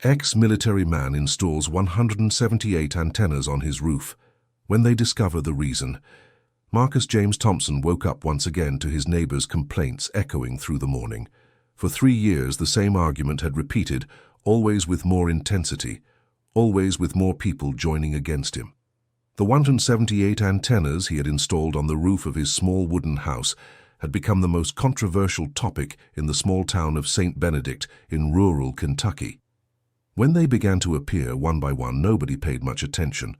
Ex-military man installs 178 antennas on his roof. When they discover the reason, Marcus James Thompson woke up once again to his neighbor's complaints echoing through the morning. For 3 years, the same argument had repeated, always with more intensity, always with more people joining against him. The 178 antennas he had installed on the roof of his small wooden house had become the most controversial topic in the small town of St. Benedict in rural Kentucky. When they began to appear one by one, nobody paid much attention.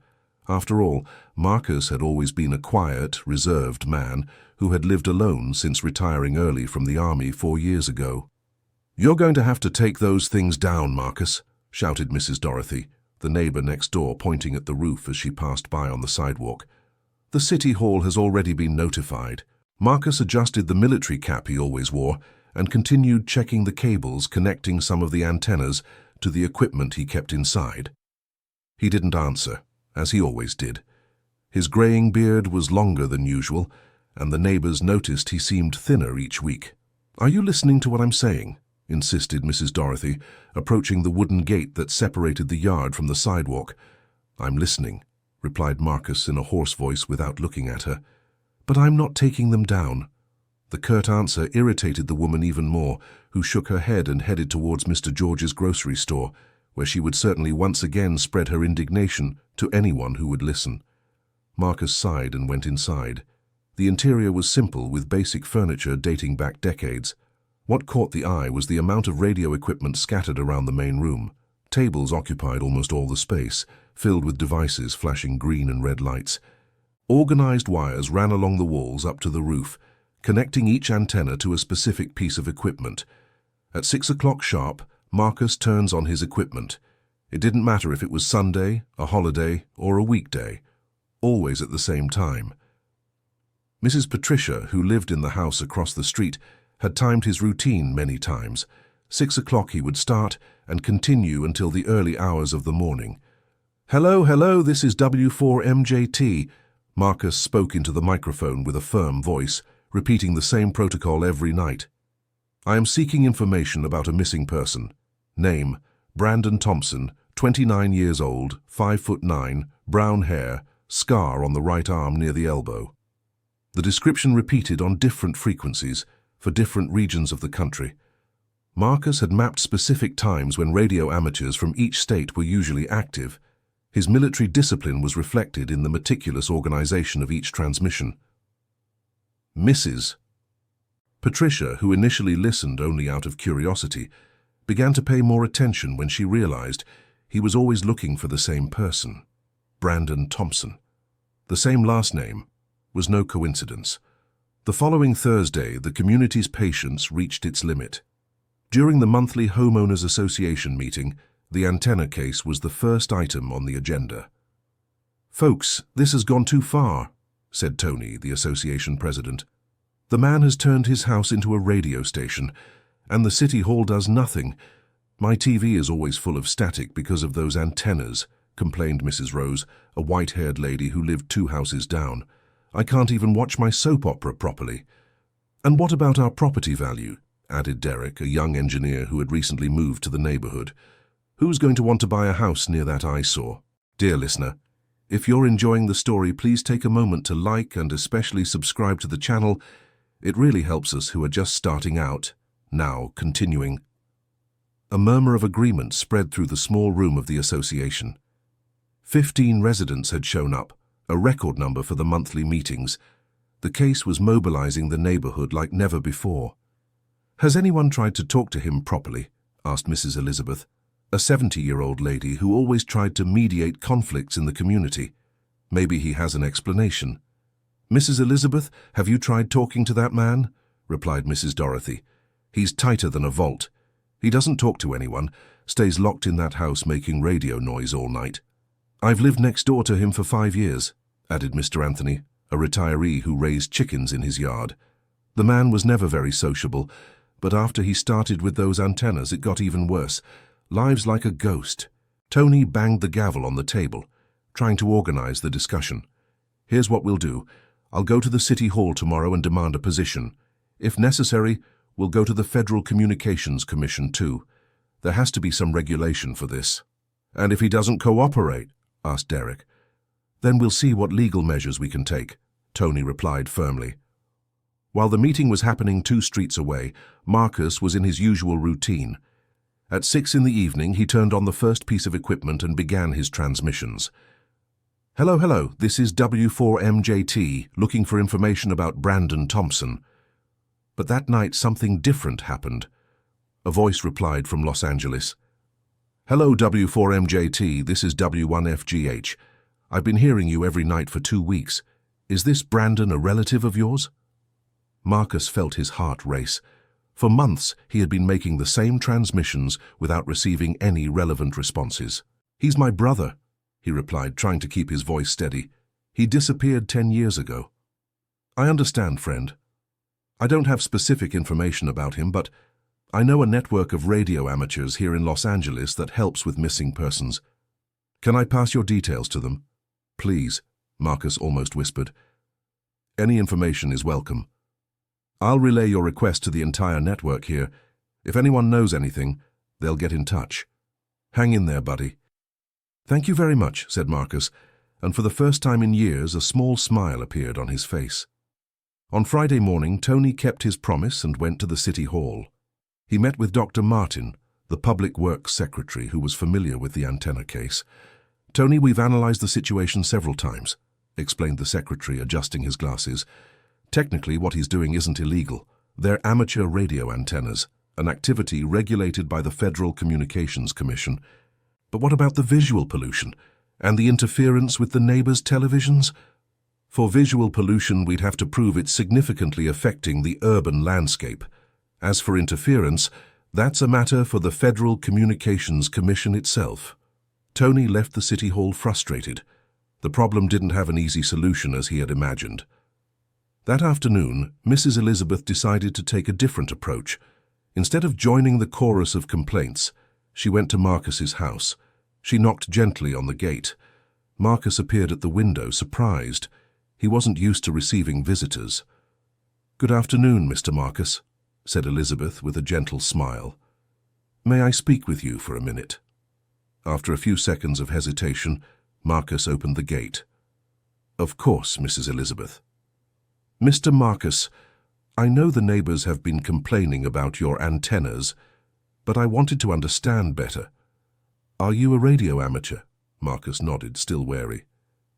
After all, Marcus had always been a quiet, reserved man who had lived alone since retiring early from the army 4 years ago. "You're going to have to take those things down, Marcus," shouted Mrs. Dorothy, the neighbor next door, pointing at the roof as she passed by on the sidewalk. "The city hall has already been notified." Marcus adjusted the military cap he always wore and continued checking the cables connecting some of the antennas to the equipment he kept inside. He didn't answer, as he always did. His graying beard was longer than usual, and the neighbors noticed he seemed thinner each week. "Are you listening to what I'm saying?" insisted Mrs. Dorothy, approaching the wooden gate that separated the yard from the sidewalk. "I'm listening," replied Marcus in a hoarse voice without looking at her. "But I'm not taking them down." The curt answer irritated the woman even more, who shook her head and headed towards Mr. George's grocery store, where she would certainly once again spread her indignation to anyone who would listen. Marcus sighed and went inside. The interior was simple, with basic furniture dating back decades. What caught the eye was the amount of radio equipment scattered around the main room. Tables occupied almost all the space, filled with devices flashing green and red lights. Organized wires ran along the walls up to the roof, connecting each antenna to a specific piece of equipment. At 6 o'clock sharp, Marcus turns on his equipment. It didn't matter if it was Sunday, a holiday, or a weekday. Always at the same time. Mrs. Patricia, who lived in the house across the street, had timed his routine many times. 6 o'clock he would start and continue until the early hours of the morning. Hello, this is W4MJT. Marcus spoke into the microphone with a firm voice, repeating the same protocol every night. "I am seeking information about a missing person. Name, Brandon Thompson, 29 years old, 5'9", brown hair, scar on the right arm near the elbow." The description repeated on different frequencies, for different regions of the country. Marcus had mapped specific times when radio amateurs from each state were usually active. His military discipline was reflected in the meticulous organization of each transmission. Mrs. Patricia, who initially listened only out of curiosity, began to pay more attention when she realized he was always looking for the same person, Brandon Thompson. The same last name was no coincidence. The following Thursday, the community's patience reached its limit. During the monthly Homeowners Association meeting, the antenna case was the first item on the agenda. "Folks, this has gone too far," said Tony, the association president. "The man has turned his house into a radio station, and the city hall does nothing. My TV is always full of static because of those antennas," complained Mrs. Rose, a white-haired lady who lived 2 houses down. "I can't even watch my soap opera properly." "And what about our property value?" added Derek, a young engineer who had recently moved to the neighborhood. "Who's going to want to buy a house near that eyesore?" Dear listener, if you're enjoying the story, please take a moment to like and especially subscribe to the channel. It really helps us who are just starting out. Now, continuing. A murmur of agreement spread through the small room of the association. 15 residents had shown up, a record number for the monthly meetings. The case was mobilizing the neighborhood like never before. "Has anyone tried to talk to him properly?" asked Mrs. Elizabeth, a 70-year-old lady who always tried to mediate conflicts in the community. "Maybe he has an explanation." "Mrs. Elizabeth, have you tried talking to that man?" replied Mrs. Dorothy. "He's tighter than a vault. He doesn't talk to anyone, stays locked in that house making radio noise all night." "I've lived next door to him for 5 years," added Mr. Anthony, a retiree who raised chickens in his yard. "The man was never very sociable, but after he started with those antennas, it got even worse. Lives like a ghost." Tony banged the gavel on the table, trying to organize the discussion. "Here's what we'll do. I'll go to the City Hall tomorrow and demand a position. If necessary, we'll go to the Federal Communications Commission too. There has to be some regulation for this. And if he doesn't cooperate, asked Derek. Then we'll see what legal measures we can take, Tony replied firmly. While the meeting was happening 2 streets away, Marcus was in his usual routine. At 6 in the evening, he turned on the first piece of equipment and began his transmissions. Hello, this is W4MJT, looking for information about Brandon Thompson. But that night, something different happened. A voice replied from Los Angeles. Hello, W4MJT, this is W1FGH. I've been hearing you every night for 2 weeks. Is this Brandon a relative of yours? Marcus felt his heart race. For months, he had been making the same transmissions without receiving any relevant responses. He's my brother, he replied, trying to keep his voice steady. He disappeared 10 years ago. I understand, friend. I don't have specific information about him, but I know a network of radio amateurs here in Los Angeles that helps with missing persons. Can I pass your details to them? Please, Marcus almost whispered. Any information is welcome. I'll relay your request to the entire network here. If anyone knows anything, they'll get in touch. Hang in there, buddy. Thank you very much, said Marcus, and for the first time in years a small smile appeared on his face. On Friday morning, Tony kept his promise and went to the City Hall. He met with Dr. Martin, the Public Works Secretary, who was familiar with the antenna case. Tony, we've analyzed the situation several times, explained the Secretary, adjusting his glasses. Technically, what he's doing isn't illegal. They're amateur radio antennas, an activity regulated by the Federal Communications Commission. But what about the visual pollution and the interference with the neighbors' televisions? For visual pollution, we'd have to prove it's significantly affecting the urban landscape. As for interference, that's a matter for the Federal Communications Commission itself. Tony left the City Hall frustrated. The problem didn't have an easy solution as he had imagined. That afternoon, Mrs. Elizabeth decided to take a different approach. Instead of joining the chorus of complaints, she went to Marcus's house. She knocked gently on the gate. Marcus appeared at the window, surprised. He wasn't used to receiving visitors. Good afternoon, Mr. Marcus, said Elizabeth with a gentle smile. May I speak with you for a minute? After a few seconds of hesitation, Marcus opened the gate. Of course, Mrs. Elizabeth. Mr. Marcus, I know the neighbors have been complaining about your antennas, but I wanted to understand better. Are you a radio amateur? Marcus nodded, still wary.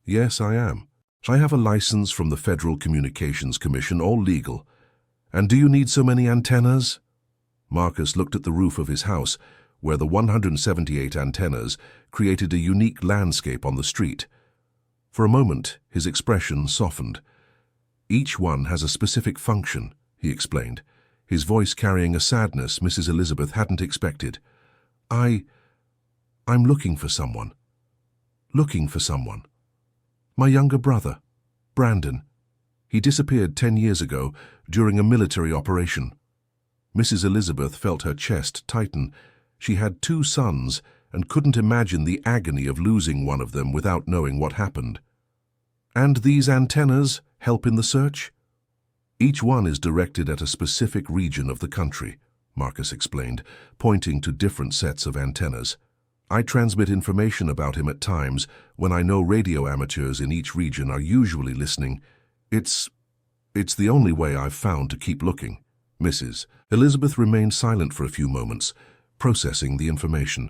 Yes, I am. I have a license from the Federal Communications Commission, all legal. And do you need so many antennas? Marcus looked at the roof of his house, where the 178 antennas created a unique landscape on the street. For a moment, his expression softened. Each one has a specific function, he explained, his voice carrying a sadness Mrs. Elizabeth hadn't expected. I'm looking for someone. Looking for someone. My younger brother, Brandon. He disappeared 10 years ago during a military operation. Mrs. Elizabeth felt her chest tighten. She had 2 sons and couldn't imagine the agony of losing one of them without knowing what happened. And these antennas help in the search? Each one is directed at a specific region of the country, Marcus explained, pointing to different sets of antennas. I transmit information about him at times when I know radio amateurs in each region are usually listening. It's the only way I've found to keep looking. Mrs. Elizabeth remained silent for a few moments, processing the information.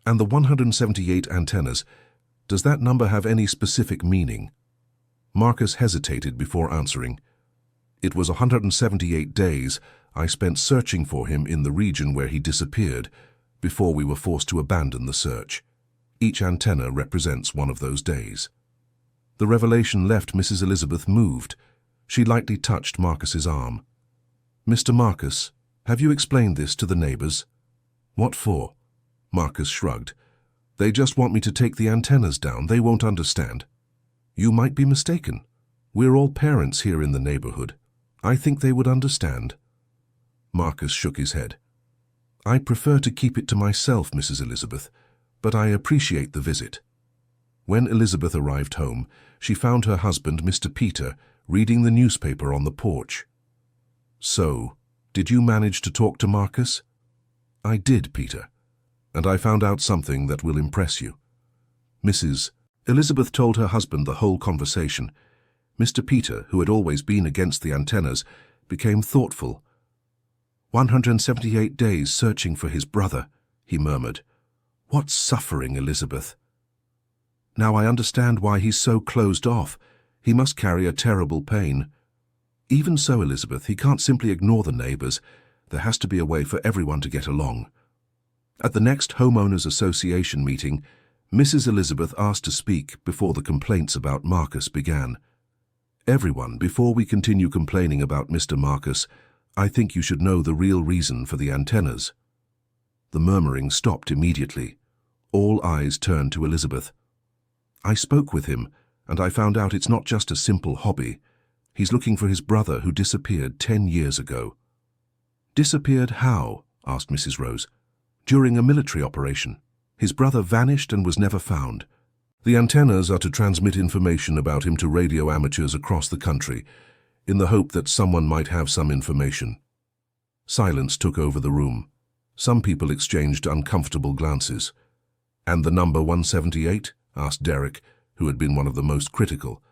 And the 178 antennas, does that number have any specific meaning? Marcus hesitated before answering. It was 178 days I spent searching for him in the region where he disappeared, before we were forced to abandon the search. Each antenna represents one of those days. The revelation left Mrs. Elizabeth moved. She lightly touched Marcus's arm. Mr. Marcus, have you explained this to the neighbors? What for? Marcus shrugged. They just want me to take the antennas down. They won't understand. You might be mistaken. We're all parents here in the neighborhood. I think they would understand. Marcus shook his head. I prefer to keep it to myself, Mrs. Elizabeth, but I appreciate the visit. When Elizabeth arrived home, she found her husband, Mr. Peter, reading the newspaper on the porch. So, did you manage to talk to Marcus? I did, Peter. and I found out something that will impress you. Mrs. Elizabeth told her husband the whole conversation. Mr. Peter, who had always been against the antennas, became thoughtful. 178 days searching for his brother, he murmured. What suffering, Elizabeth. Now I understand why he's so closed off. He must carry a terrible pain. Even so, Elizabeth, he can't simply ignore the neighbours. There has to be a way for everyone to get along. At the next Homeowners Association meeting, Mrs. Elizabeth asked to speak before the complaints about Marcus began. Everyone, before we continue complaining about Mr. Marcus, I think you should know the real reason for the antennas. The murmuring stopped immediately. All eyes turned to Elizabeth. I spoke with him, and I found out it's not just a simple hobby. He's looking for his brother who disappeared 10 years ago. Disappeared how? Asked Mrs. Rose. During a military operation. His brother vanished and was never found. The antennas are to transmit information about him to radio amateurs across the country, in the hope that someone might have some information. Silence took over the room. Some people exchanged uncomfortable glances. And the number 178? Asked Derek, who had been one of the most critical.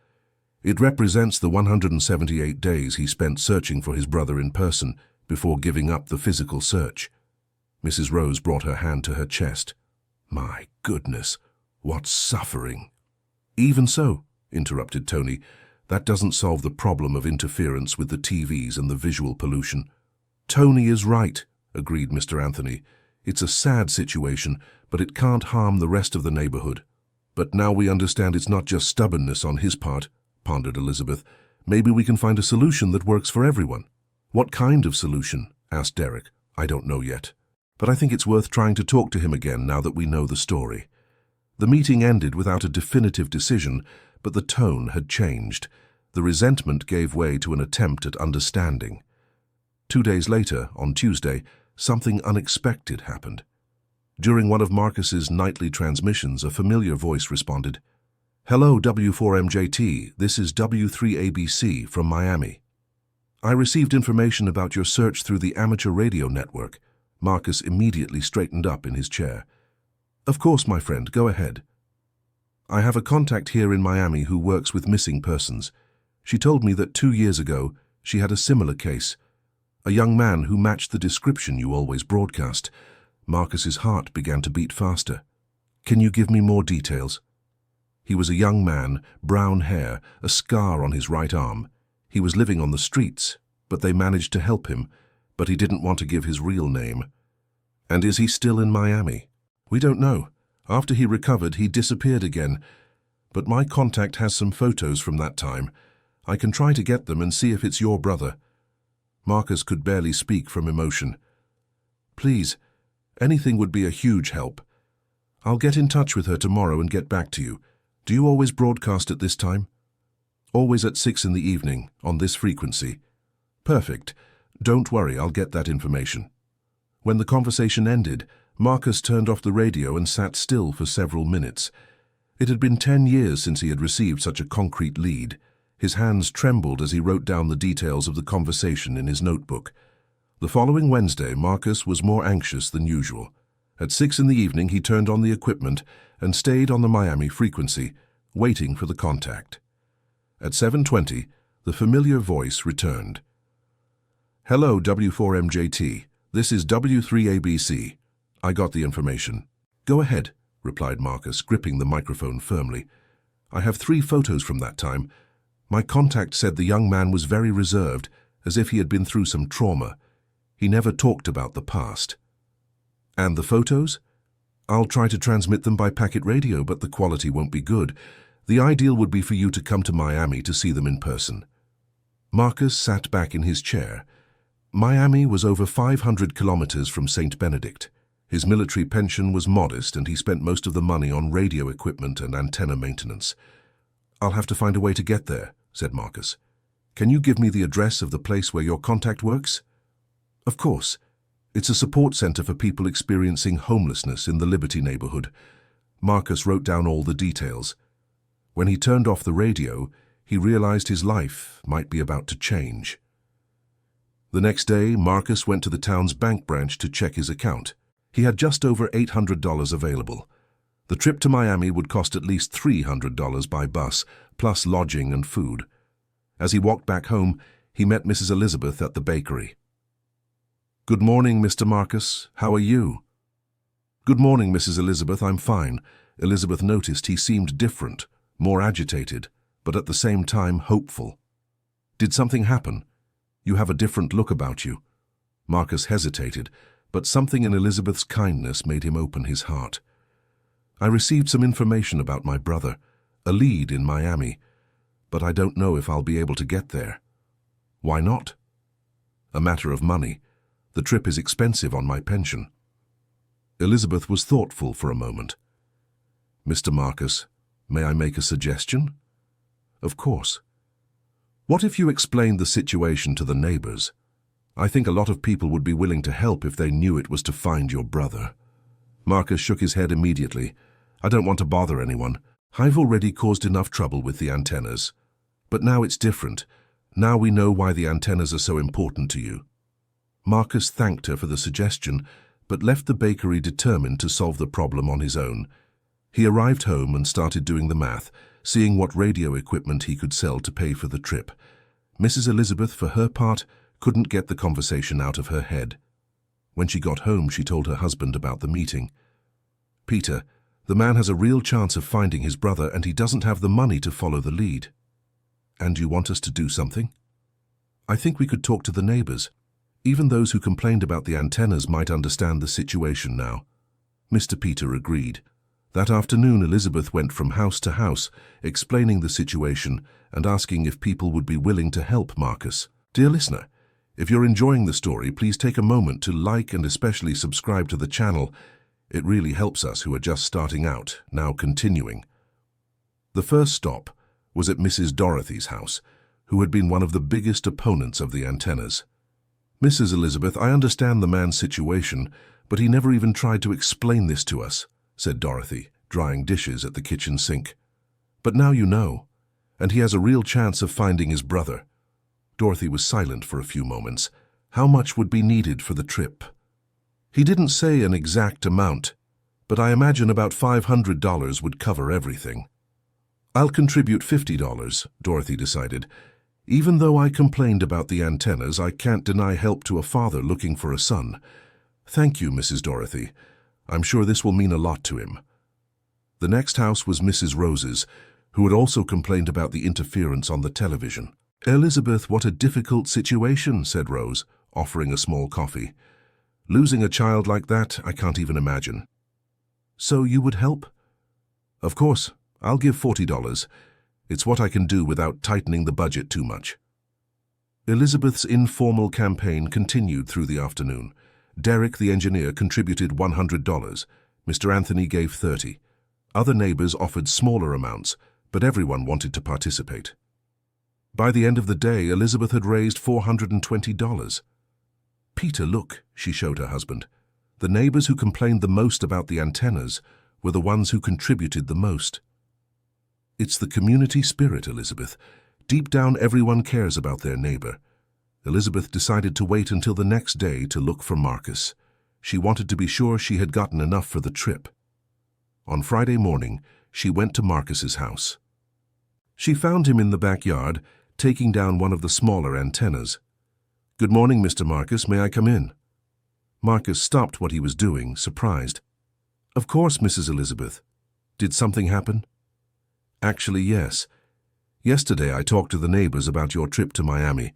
It represents the 178 days he spent searching for his brother in person before giving up the physical search. Mrs. Rose brought her hand to her chest. My goodness, what suffering. Even so, interrupted Tony, that doesn't solve the problem of interference with the TVs and the visual pollution. Tony is right, agreed Mr. Anthony. It's a sad situation, but it can't harm the rest of the neighborhood. But now we understand it's not just stubbornness on his part, pondered Elizabeth. Maybe we can find a solution that works for everyone. What kind of solution? Asked Derek. I don't know yet. But I think it's worth trying to talk to him again now that we know the story. The meeting ended without a definitive decision, but the tone had changed. The resentment gave way to an attempt at understanding. 2 days later, on Tuesday, something unexpected happened. During one of Marcus's nightly transmissions, a familiar voice responded, Hello, W4MJT, this is W3ABC from Miami. I received information about your search through the amateur radio network. Marcus immediately straightened up in his chair. Of course, my friend, go ahead. I have a contact here in Miami who works with missing persons. She told me that 2 years ago she had a similar case. A young man who matched the description you always broadcast. Marcus's heart began to beat faster. Can you give me more details? He was a young man, brown hair, a scar on his right arm. He was living on the streets, but they managed to help him, but he didn't want to give his real name. And is he still in Miami? We don't know. After he recovered, he disappeared again. But my contact has some photos from that time. I can try to get them and see if it's your brother. Marcus could barely speak from emotion. Please, anything would be a huge help. I'll get in touch with her tomorrow and get back to you. Do you always broadcast at this time? Always at 6 in the evening, on this frequency. Perfect. Don't worry, I'll get that information. When the conversation ended, Marcus turned off the radio and sat still for several minutes. It had been 10 years since he had received such a concrete lead. His hands trembled as he wrote down the details of the conversation in his notebook. The following Wednesday, Marcus was more anxious than usual. At 6 in the evening, he turned on the equipment and stayed on the Miami frequency, waiting for the contact. At 7:20, the familiar voice returned. Hello, W4MJT. This is W3ABC. I got the information. Go ahead, replied Marcus, gripping the microphone firmly. I have 3 photos from that time. My contact said the young man was very reserved, as if he had been through some trauma. He never talked about the past. And the photos? I'll try to transmit them by packet radio, but the quality won't be good. The ideal would be for you to come to Miami to see them in person. Marcus sat back in his chair. Miami was over 500 kilometers from St. Benedict. His military pension was modest, and he spent most of the money on radio equipment and antenna maintenance. I'll have to find a way to get there, said Marcus. Can you give me the address of the place where your contact works? Of course. It's a support center for people experiencing homelessness in the Liberty neighborhood. Marcus wrote down all the details. When he turned off the radio, he realized his life might be about to change. The next day, Marcus went to the town's bank branch to check his account. He had just over $800 available. The trip to Miami would cost at least $300 by bus, plus lodging and food. As he walked back home, he met Mrs. Elizabeth at the bakery. "Good morning, Mr. Marcus. How are you?" "Good morning, Mrs. Elizabeth. I'm fine." Elizabeth noticed he seemed different, more agitated, but at the same time hopeful. "Did something happen? You have a different look about you." Marcus hesitated, but something in Elizabeth's kindness made him open his heart. "I received some information about my brother, a lead in Miami, but I don't know if I'll be able to get there." "Why not?" "A matter of money. The trip is expensive on my pension." Elizabeth was thoughtful for a moment. "Mr. Marcus, may I make a suggestion?" "Of course." "What if you explained the situation to the neighbors? I think a lot of people would be willing to help if they knew it was to find your brother." Marcus shook his head immediately. "I don't want to bother anyone. I've already caused enough trouble with the antennas. But now it's different. Now we know why the antennas are so important to you." Marcus thanked her for the suggestion, but left the bakery determined to solve the problem on his own. He arrived home and started doing the math, seeing what radio equipment he could sell to pay for the trip. Mrs. Elizabeth, for her part, couldn't get the conversation out of her head. When she got home, she told her husband about the meeting. "Peter, the man has a real chance of finding his brother, and he doesn't have the money to follow the lead." "And you want us to do something?" "I think we could talk to the neighbors. Even those who complained about the antennas might understand the situation now." Mr. Peter agreed. That afternoon, Elizabeth went from house to house, explaining the situation and asking if people would be willing to help Marcus. Dear listener, if you're enjoying the story, please take a moment to like and especially subscribe to the channel. It really helps us who are just starting out. Now continuing. The first stop was at Mrs. Dorothy's house, who had been one of the biggest opponents of the antennas. "Mrs. Elizabeth, I understand the man's situation, but he never even tried to explain this to us," said Dorothy, drying dishes at the kitchen sink. "But now you know, and he has a real chance of finding his brother." Dorothy was silent for a few moments. How much would be needed for the trip? "He didn't say an exact amount, but I imagine about $500 would cover everything." "I'll contribute $50, Dorothy decided. "Even though I complained about the antennas, I can't deny help to a father looking for a son. Thank you, Mrs. Dorothy. I'm sure this will mean a lot to him." The next house was Mrs. Rose's, who had also complained about the interference on the television. "Elizabeth, what a difficult situation," said Rose, offering a small coffee. "Losing a child like that, I can't even imagine." "So you would help?" "Of course. I'll give $40. It's what I can do without tightening the budget too much." Elizabeth's informal campaign continued through the afternoon. Derek, the engineer, contributed $100. Mr. Anthony gave $30. Other neighbors offered smaller amounts, but everyone wanted to participate. By the end of the day, Elizabeth had raised $420. "Peter, look," she showed her husband. "The neighbors who complained the most about the antennas were the ones who contributed the most." It's the community spirit, Elizabeth. Deep down, everyone cares about their neighbor. Elizabeth decided to wait until the next day to look for Marcus. She wanted to be sure she had gotten enough for the trip. On Friday morning, she went to Marcus's house. She found him in the backyard, taking down one of the smaller antennas. "Good morning, Mr. Marcus. May I come in?" Marcus stopped what he was doing, surprised. "Of course, Mrs. Elizabeth. Did something happen?" "Actually, yes. Yesterday I talked to the neighbors about your trip to Miami."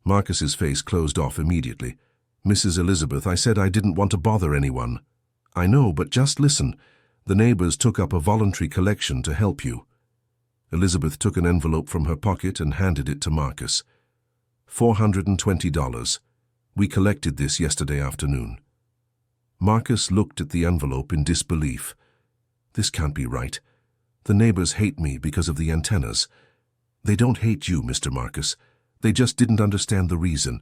Marcus's face closed off immediately. "Mrs. Elizabeth, I said I didn't want to bother anyone." "I know, but just listen. The neighbors took up a voluntary collection to help you." Elizabeth took an envelope from her pocket and handed it to Marcus. $420. We collected this yesterday afternoon." Marcus looked at the envelope in disbelief. "This can't be right. The neighbors hate me because of the antennas." "They don't hate you, Mr. Marcus. They just didn't understand the reason.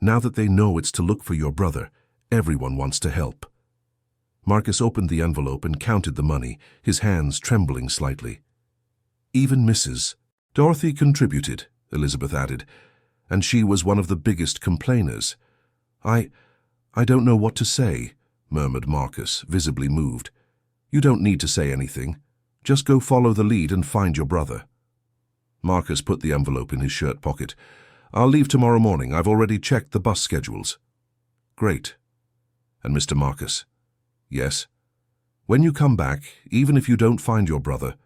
Now that they know it's to look for your brother, everyone wants to help." Marcus opened the envelope and counted the money, his hands trembling slightly. "Even Mrs. Dorothy contributed," Elizabeth added, "and she was one of the biggest complainers." I don't know what to say." murmured Marcus, visibly moved. "You don't need to say anything. Just go follow the lead and find your brother." Marcus put the envelope in his shirt pocket. "I'll leave tomorrow morning. I've already checked the bus schedules." "Great." "And Mr. Marcus?" "Yes?" "When you come back, even if you don't find your brother,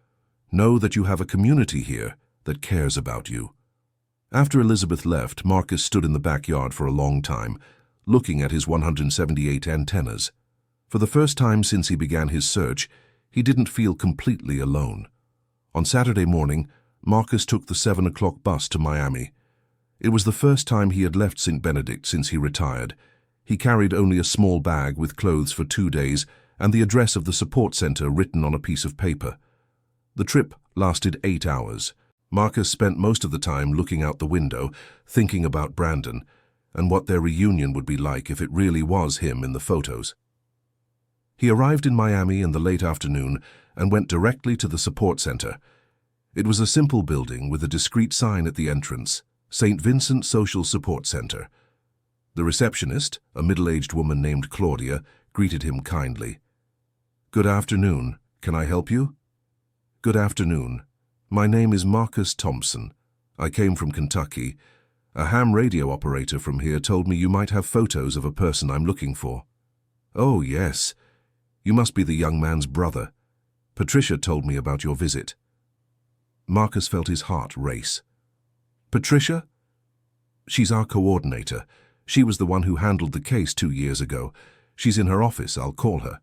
know that you have a community here that cares about you." After Elizabeth left, Marcus stood in the backyard for a long time, looking at his 178 antennas. For the first time since he began his search, he didn't feel completely alone. On Saturday morning, Marcus took the 7 o'clock bus to Miami. It was the first time he had left St. Benedict since he retired. He carried only a small bag with clothes for 2 days and the address of the support center written on a piece of paper. The trip lasted 8 hours. Marcus spent most of the time looking out the window, thinking about Brandon, and what their reunion would be like if it really was him in the photos. He arrived in Miami in the late afternoon and went directly to the support center. It was a simple building with a discreet sign at the entrance, St. Vincent Social Support Center. The receptionist, a middle-aged woman named Claudia, greeted him kindly. "Good afternoon. Can I help you?" "Good afternoon. My name is Marcus Thompson. I came from Kentucky. A ham radio operator from here told me you might have photos of a person I'm looking for." "Oh, yes. You must be the young man's brother. Patricia told me about your visit." Marcus felt his heart race. "Patricia? She's our coordinator. She was the one who handled the case 2 years ago. She's in her office. I'll call her."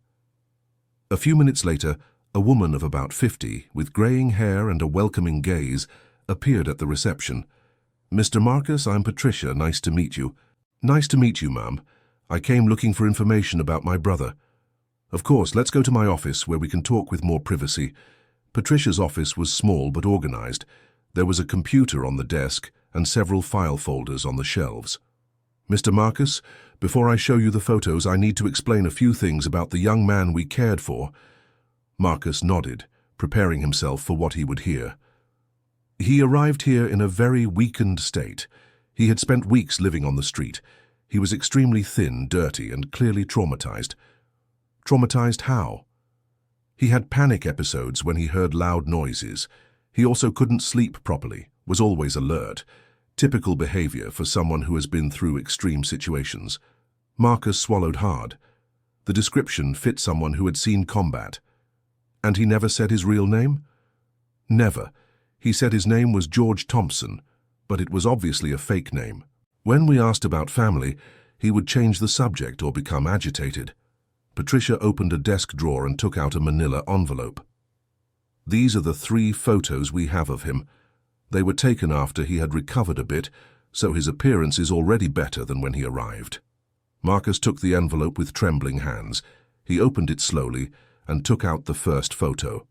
A few minutes later, a woman of about 50, with graying hair and a welcoming gaze, appeared at the reception. "Mr. Marcus, I'm Patricia. Nice to meet you." "Nice to meet you, ma'am. I came looking for information about my brother." "Of course, let's go to my office where we can talk with more privacy." Patricia's office was small but organized. There was a computer on the desk and several file folders on the shelves. "Mr. Marcus, before I show you the photos, I need to explain a few things about the young man we cared for." Marcus nodded, preparing himself for what he would hear. "He arrived here in a very weakened state. He had spent weeks living on the street. He was extremely thin, dirty, and clearly traumatized." "Traumatized how?" "He had panic episodes when he heard loud noises. He also couldn't sleep properly, was always alert. Typical behavior for someone who has been through extreme situations." Marcus swallowed hard. The description fit someone who had seen combat. "And he never said his real name?" "Never. He said his name was George Thompson, but it was obviously a fake name. When we asked about family, he would change the subject or become agitated." Patricia opened a desk drawer and took out a manila envelope. "These are the 3 photos we have of him. They were taken after he had recovered a bit, so his appearance is already better than when he arrived." Marcus took the envelope with trembling hands. He opened it slowly and took out the first photo.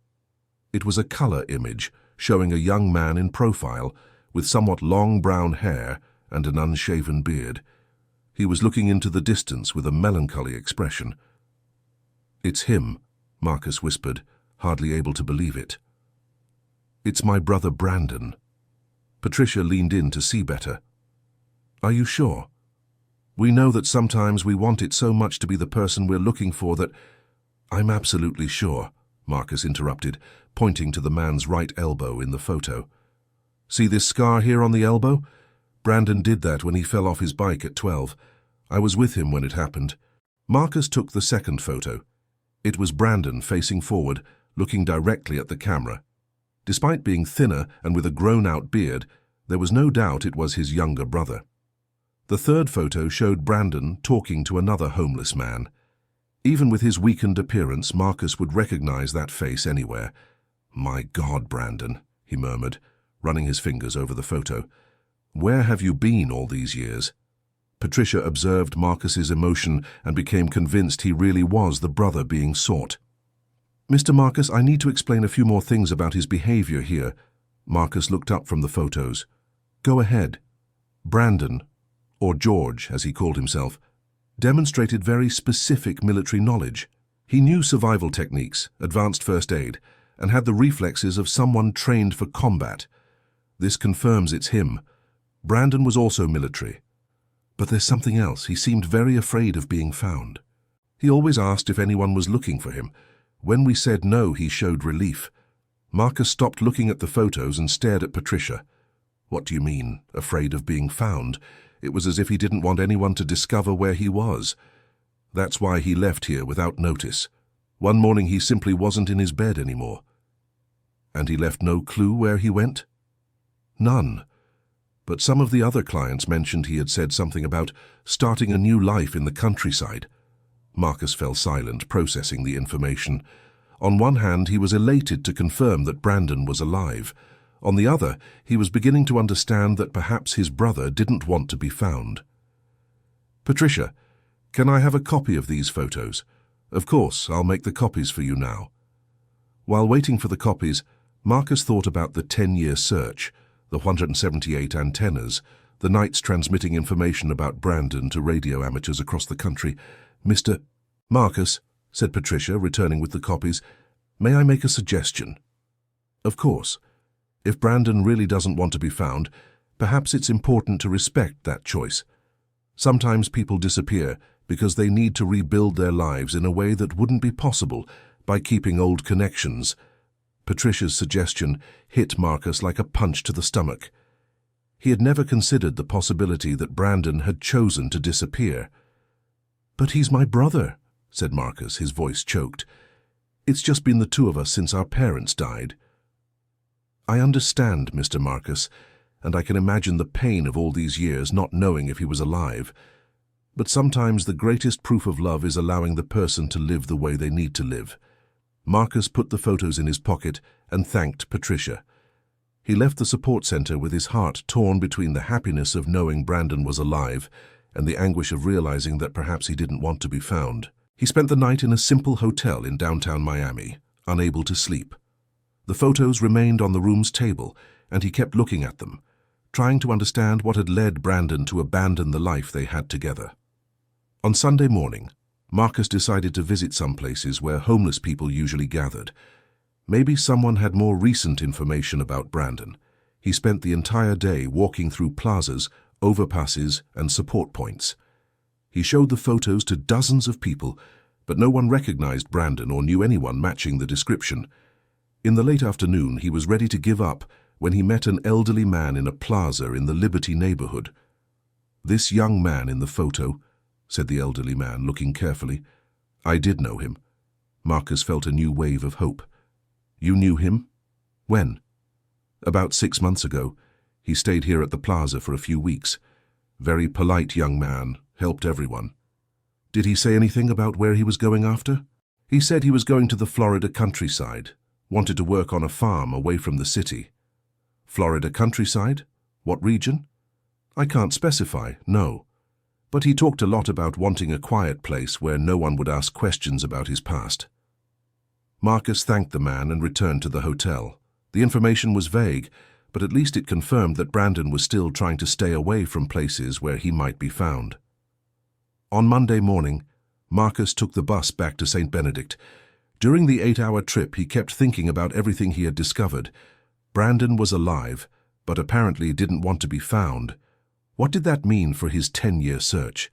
It was a color image showing a young man in profile with somewhat long brown hair and an unshaven beard. He was looking into the distance with a melancholy expression. "It's him," Marcus whispered, hardly able to believe it. "It's my brother Brandon." Patricia leaned in to see better. "Are you sure? We know that sometimes we want it so much to be the person we're looking for that—" "I'm absolutely sure," Marcus interrupted, pointing to the man's right elbow in the photo. "See this scar here on the elbow? Brandon did that when he fell off his bike at 12. I was with him when it happened." Marcus took the second photo. It was Brandon facing forward, looking directly at the camera. Despite being thinner and with a grown-out beard, there was no doubt it was his younger brother. The third photo showed Brandon talking to another homeless man. Even with his weakened appearance, Marcus would recognize that face anywhere. "My God, Brandon," he murmured, running his fingers over the photo. "Where have you been all these years?" Patricia observed Marcus's emotion and became convinced he really was the brother being sought. "Mr. Marcus, I need to explain a few more things about his behavior here." Marcus looked up from the photos. "Go ahead." Brandon, or George as he called himself, demonstrated very specific military knowledge. He knew survival techniques, advanced first aid, and had the reflexes of someone trained for combat. This confirms it's him. Brandon was also military. But there's something else. He seemed very afraid of being found. He always asked if anyone was looking for him. When we said no, he showed relief. Marcus stopped looking at the photos and stared at Patricia. What do you mean, afraid of being found? It was as if he didn't want anyone to discover where he was. That's why he left here without notice. One morning he simply wasn't in his bed anymore. And he left no clue where he went? None. But some of the other clients mentioned he had said something about starting a new life in the countryside. Marcus fell silent, processing the information. On one hand, he was elated to confirm that Brandon was alive. On the other, he was beginning to understand that perhaps his brother didn't want to be found. Patricia, can I have a copy of these photos? Of course, I'll make the copies for you now. While waiting for the copies, Marcus thought about the 10-year search, the 178 antennas, the nights transmitting information about Brandon to radio amateurs across the country. Mr. Marcus, said Patricia, returning with the copies, may I make a suggestion? Of course. If Brandon really doesn't want to be found, perhaps it's important to respect that choice. Sometimes people disappear because they need to rebuild their lives in a way that wouldn't be possible by keeping old connections. Patricia's suggestion hit Marcus like a punch to the stomach. He had never considered the possibility that Brandon had chosen to disappear. But he's my brother, said Marcus, his voice choked. It's just been the two of us since our parents died. I understand, Mr. Marcus, and I can imagine the pain of all these years not knowing if he was alive. But sometimes the greatest proof of love is allowing the person to live the way they need to live. Marcus put the photos in his pocket and thanked Patricia. He left the support center with his heart torn between the happiness of knowing Brandon was alive and the anguish of realizing that perhaps he didn't want to be found. He spent the night in a simple hotel in downtown Miami, unable to sleep. The photos remained on the room's table, and he kept looking at them, trying to understand what had led Brandon to abandon the life they had together. On Sunday morning, Marcus decided to visit some places where homeless people usually gathered. Maybe someone had more recent information about Brandon. He spent the entire day walking through plazas, overpasses, and support points. He showed the photos to dozens of people, but no one recognized Brandon or knew anyone matching the description. In the late afternoon, he was ready to give up when he met an elderly man in a plaza in the Liberty neighborhood. This young man in the photo, said the elderly man, looking carefully. I did know him. Marcus felt a new wave of hope. You knew him? When? About 6 months ago. He stayed here at the plaza for a few weeks. Very polite young man, helped everyone. Did he say anything about where he was going after? He said he was going to the Florida countryside, wanted to work on a farm away from the city. Florida countryside? What region? I can't specify, no. But he talked a lot about wanting a quiet place where no one would ask questions about his past. Marcus thanked the man and returned to the hotel. The information was vague, but at least it confirmed that Brandon was still trying to stay away from places where he might be found. On Monday morning, Marcus took the bus back to St. Benedict. During the 8-hour trip, he kept thinking about everything he had discovered. Brandon was alive, but apparently didn't want to be found. What did that mean for his 10-year search?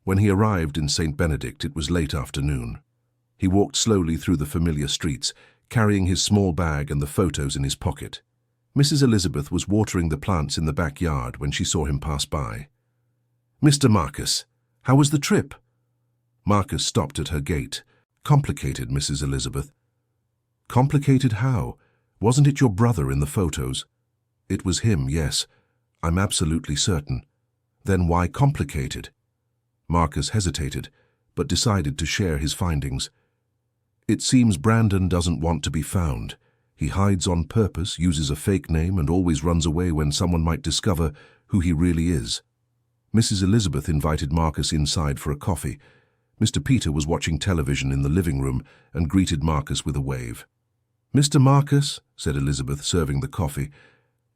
When he arrived in St. Benedict, it was late afternoon. He walked slowly through the familiar streets, carrying his small bag and the photos in his pocket. Mrs. Elizabeth was watering the plants in the backyard when she saw him pass by. Mr. Marcus, how was the trip? Marcus stopped at her gate. Complicated, Mrs. Elizabeth. Complicated how? Wasn't it your brother in the photos? It was him, yes. I'm absolutely certain. Then why complicated? Marcus hesitated, but decided to share his findings. It seems Brandon doesn't want to be found. He hides on purpose, uses a fake name, and always runs away when someone might discover who he really is. Mrs. Elizabeth invited Marcus inside for a coffee. Mr. Peter was watching television in the living room and greeted Marcus with a wave. Mr. Marcus, said Elizabeth, serving the coffee,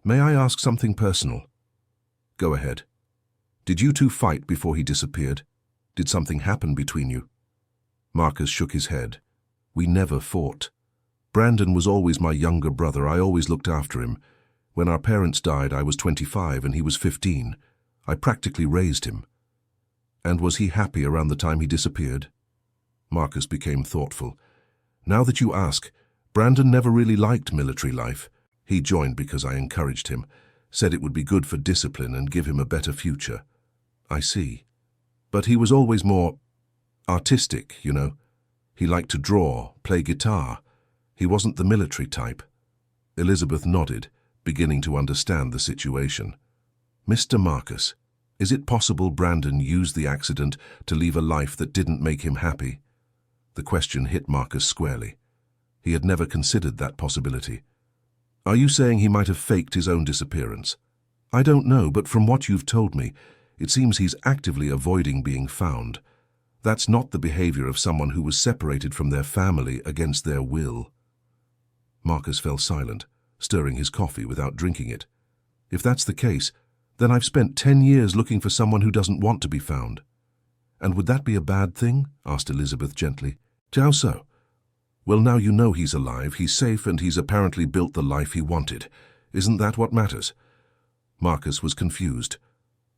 may I ask something personal? Go ahead. Did you two fight before he disappeared? Did something happen between you? Marcus shook his head. We never fought. Brandon was always my younger brother. I always looked after him. When our parents died, I was 25 and he was 15. I practically raised him. And was he happy around the time he disappeared? Marcus became thoughtful. Now that you ask, Brandon never really liked military life. He joined because I encouraged him, said it would be good for discipline and give him a better future. I see. But he was always more artistic, you know. He liked to draw, play guitar. He wasn't the military type. Elizabeth nodded, beginning to understand the situation. Mr. Marcus, is it possible Brandon used the accident to leave a life that didn't make him happy? The question hit Marcus squarely. He had never considered that possibility. Are you saying he might have faked his own disappearance? I don't know, but from what you've told me, it seems he's actively avoiding being found. That's not the behavior of someone who was separated from their family against their will. Marcus fell silent, stirring his coffee without drinking it. If that's the case, then I've spent 10 years looking for someone who doesn't want to be found. And would that be a bad thing? Asked Elizabeth gently. How so? Well, now you know he's alive, he's safe, and he's apparently built the life he wanted. Isn't that what matters? Marcus was confused.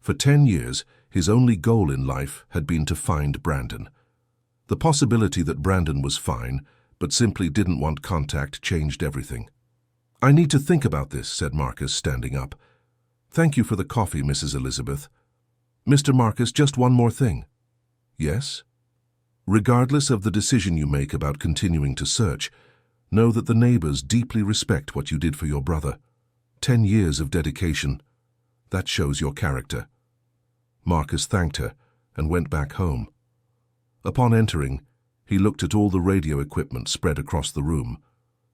For 10 years, his only goal in life had been to find Brandon. The possibility that Brandon was fine, but simply didn't want contact, changed everything. I need to think about this, said Marcus, standing up. Thank you for the coffee, Mrs. Elizabeth. Mr. Marcus, just one more thing. Yes? Regardless of the decision you make about continuing to search, know that the neighbors deeply respect what you did for your brother. 10 years of dedication. That shows your character. Marcus thanked her and went back home. Upon entering, he looked at all the radio equipment spread across the room.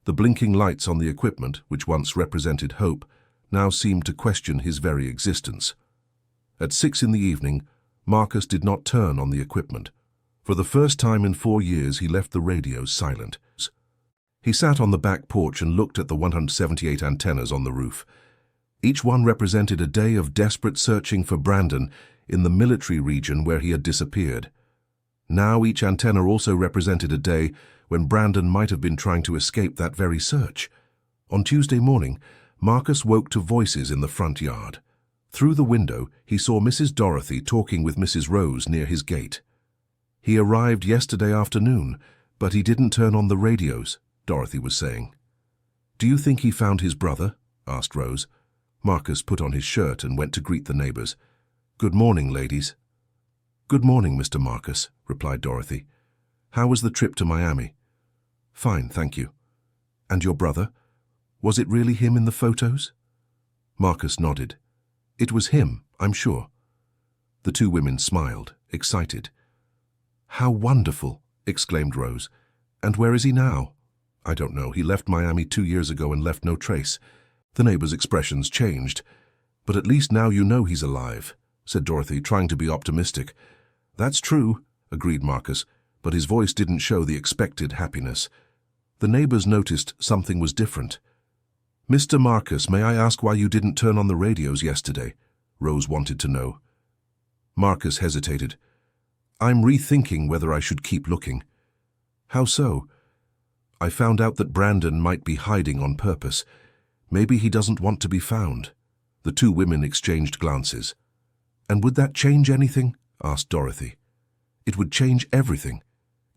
The blinking lights on the equipment, which once represented hope, now seemed to question his very existence. At 6 in the evening, Marcus did not turn on the equipment. For the first time in 4 years, he left the radio silent. He sat on the back porch and looked at the 178 antennas on the roof. Each one represented a day of desperate searching for Brandon in the military region where he had disappeared. Now each antenna also represented a day when Brandon might have been trying to escape that very search. On Tuesday morning, Marcus woke to voices in the front yard. Through the window, he saw Mrs. Dorothy talking with Mrs. Rose near his gate. He arrived yesterday afternoon, but he didn't turn on the radios, Dorothy was saying. Do you think he found his brother? Asked Rose. Marcus put on his shirt and went to greet the neighbors. Good morning, ladies. Good morning, Mr. Marcus, replied Dorothy. How was the trip to Miami? Fine, thank you. And your brother? Was it really him in the photos? Marcus nodded. It was him, I'm sure. The two women smiled, excited. How wonderful, exclaimed Rose. And where is he now? I don't know. He left Miami 2 years ago and left no trace. The neighbors' expressions changed. But at least now you know he's alive, said Dorothy, trying to be optimistic. That's true, agreed Marcus, but his voice didn't show the expected happiness. The neighbors noticed something was different. Mr. Marcus, may I ask why you didn't turn on the radios yesterday? Rose wanted to know. Marcus hesitated. I'm rethinking whether I should keep looking. How so? I found out that Brandon might be hiding on purpose. Maybe he doesn't want to be found. The two women exchanged glances. And would that change anything? Asked Dorothy. It would change everything.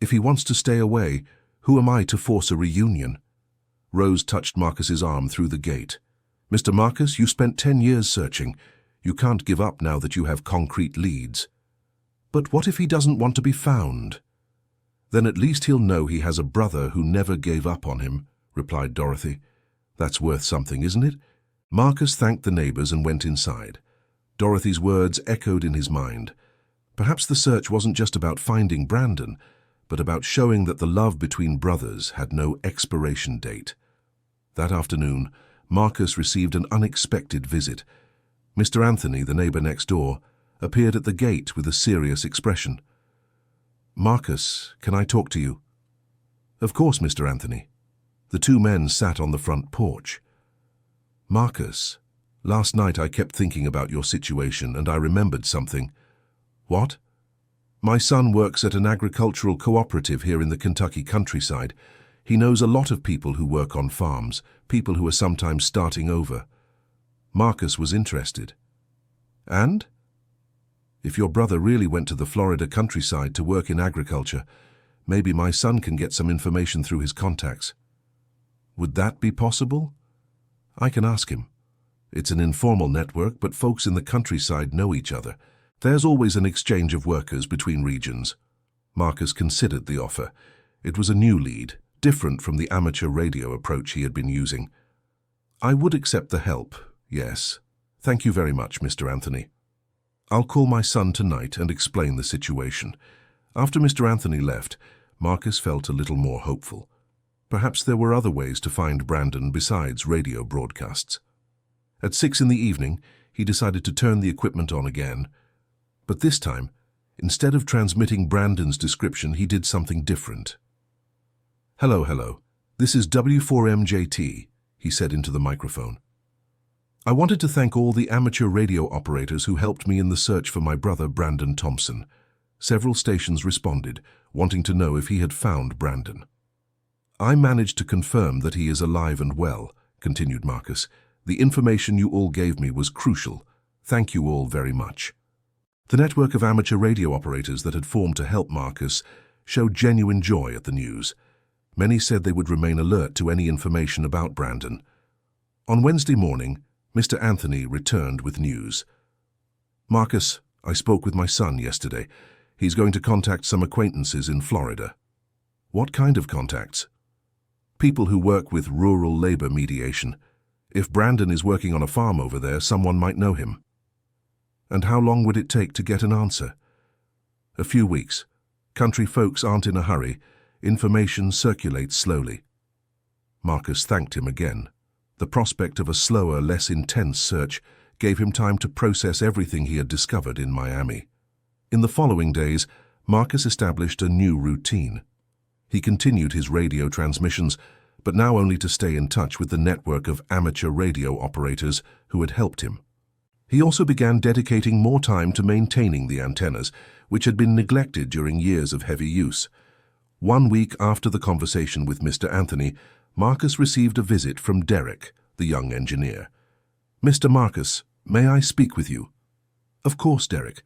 If he wants to stay away, who am I to force a reunion? Rose touched Marcus's arm through the gate. Mr. Marcus, you spent 10 years searching. You can't give up now that you have concrete leads. But what if he doesn't want to be found? Then at least he'll know he has a brother who never gave up on him, replied Dorothy. That's worth something, isn't it? Marcus thanked the neighbors and went inside. Dorothy's words echoed in his mind. Perhaps the search wasn't just about finding Brandon, but about showing that the love between brothers had no expiration date. That afternoon, Marcus received an unexpected visit. Mr. Anthony, the neighbor next door, appeared at the gate with a serious expression. Marcus, can I talk to you? Of course, Mr. Anthony. The two men sat on the front porch. Marcus, last night I kept thinking about your situation and I remembered something. What? My son works at an agricultural cooperative here in the Kentucky countryside. He knows a lot of people who work on farms, people who are sometimes starting over. Marcus was interested. And? If your brother really went to the Florida countryside to work in agriculture, Maybe my son can get some information through his contacts. Would that be possible? I can ask him. It's an informal network, but folks in the countryside know each other. There's always an exchange of workers between regions. Marcus considered the offer. It was a new lead, different from the amateur radio approach he had been using. I would accept the help, yes. Thank you very much, Mr. Anthony. I'll call my son tonight and explain the situation. After Mr. Anthony left, Marcus felt a little more hopeful. Perhaps there were other ways to find Brandon besides radio broadcasts. At 6 in the evening, he decided to turn the equipment on again. But this time, instead of transmitting Brandon's description, he did something different. Hello. This is W4MJT, he said into the microphone. I wanted to thank all the amateur radio operators who helped me in the search for my brother Brandon Thompson. Several stations responded, wanting to know if he had found Brandon. I managed to confirm that he is alive and well, continued Marcus. The information you all gave me was crucial. Thank you all very much. The network of amateur radio operators that had formed to help Marcus showed genuine joy at the news. Many said they would remain alert to any information about Brandon. On Wednesday morning, Mr. Anthony returned with news. Marcus, I spoke with my son yesterday. He's going to contact some acquaintances in Florida. What kind of contacts? People who work with rural labor mediation. If Brandon is working on a farm over there, someone might know him. And how long would it take to get an answer? A few weeks. Country folks aren't in a hurry. Information circulates slowly. Marcus thanked him again. The prospect of a slower, less intense search gave him time to process everything he had discovered in Miami. In the following days, Marcus established a new routine. He continued his radio transmissions, but now only to stay in touch with the network of amateur radio operators who had helped him. He also began dedicating more time to maintaining the antennas, which had been neglected during years of heavy use. 1 week after the conversation with Mr. Anthony, Marcus received a visit from Derek, the young engineer. Mr. Marcus, may I speak with you? Of course, Derek.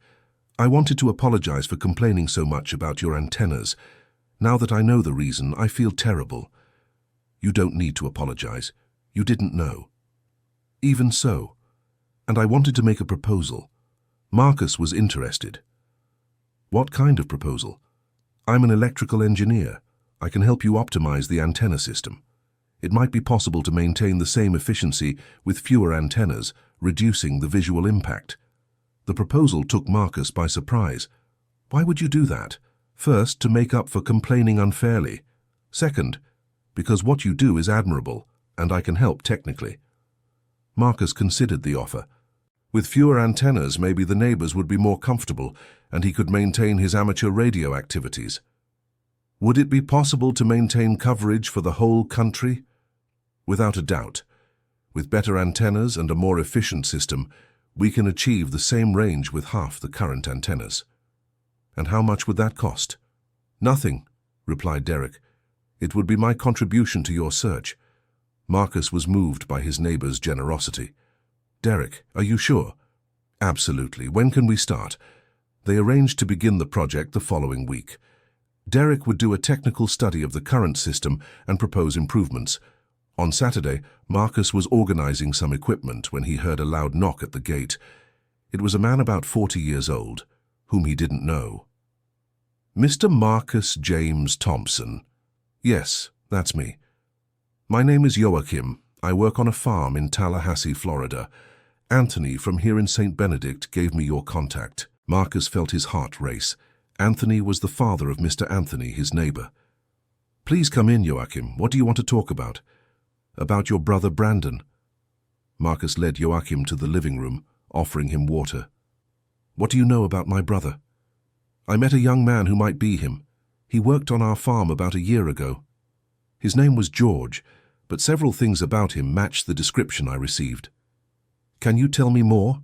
I wanted to apologize for complaining so much about your antennas. Now that I know the reason, I feel terrible. You don't need to apologize. You didn't know. Even so. And I wanted to make a proposal. Marcus was interested. What kind of proposal? I'm an electrical engineer. I can help you optimize the antenna system. It might be possible to maintain the same efficiency with fewer antennas, reducing the visual impact. The proposal took Marcus by surprise. Why would you do that? First, to make up for complaining unfairly. Second, because what you do is admirable, and I can help technically. Marcus considered the offer. With fewer antennas, maybe the neighbors would be more comfortable, and he could maintain his amateur radio activities. Would it be possible to maintain coverage for the whole country? Without a doubt. With better antennas and a more efficient system, we can achieve the same range with half the current antennas. And how much would that cost? Nothing, replied Derek. It would be my contribution to your search. Marcus was moved by his neighbor's generosity. Derek, are you sure? Absolutely. When can we start? They arranged to begin the project the following week. Derek would do a technical study of the current system and propose improvements. On Saturday, Marcus was organizing some equipment when he heard a loud knock at the gate. It was a man about 40 years old, whom he didn't know. Mr. Marcus James Thompson. Yes, that's me. My name is Joachim. I work on a farm in Tallahassee, Florida. Anthony from here in St. Benedict gave me your contact. Marcus felt his heart race. Anthony was the father of Mr. Anthony, his neighbor. Please come in, Joachim. What do you want to talk about? About your brother Brandon. Marcus led Joachim to the living room, offering him water. What do you know about my brother? I met a young man who might be him. He worked on our farm about a year ago. His name was George, but several things about him matched the description I received. Can you tell me more?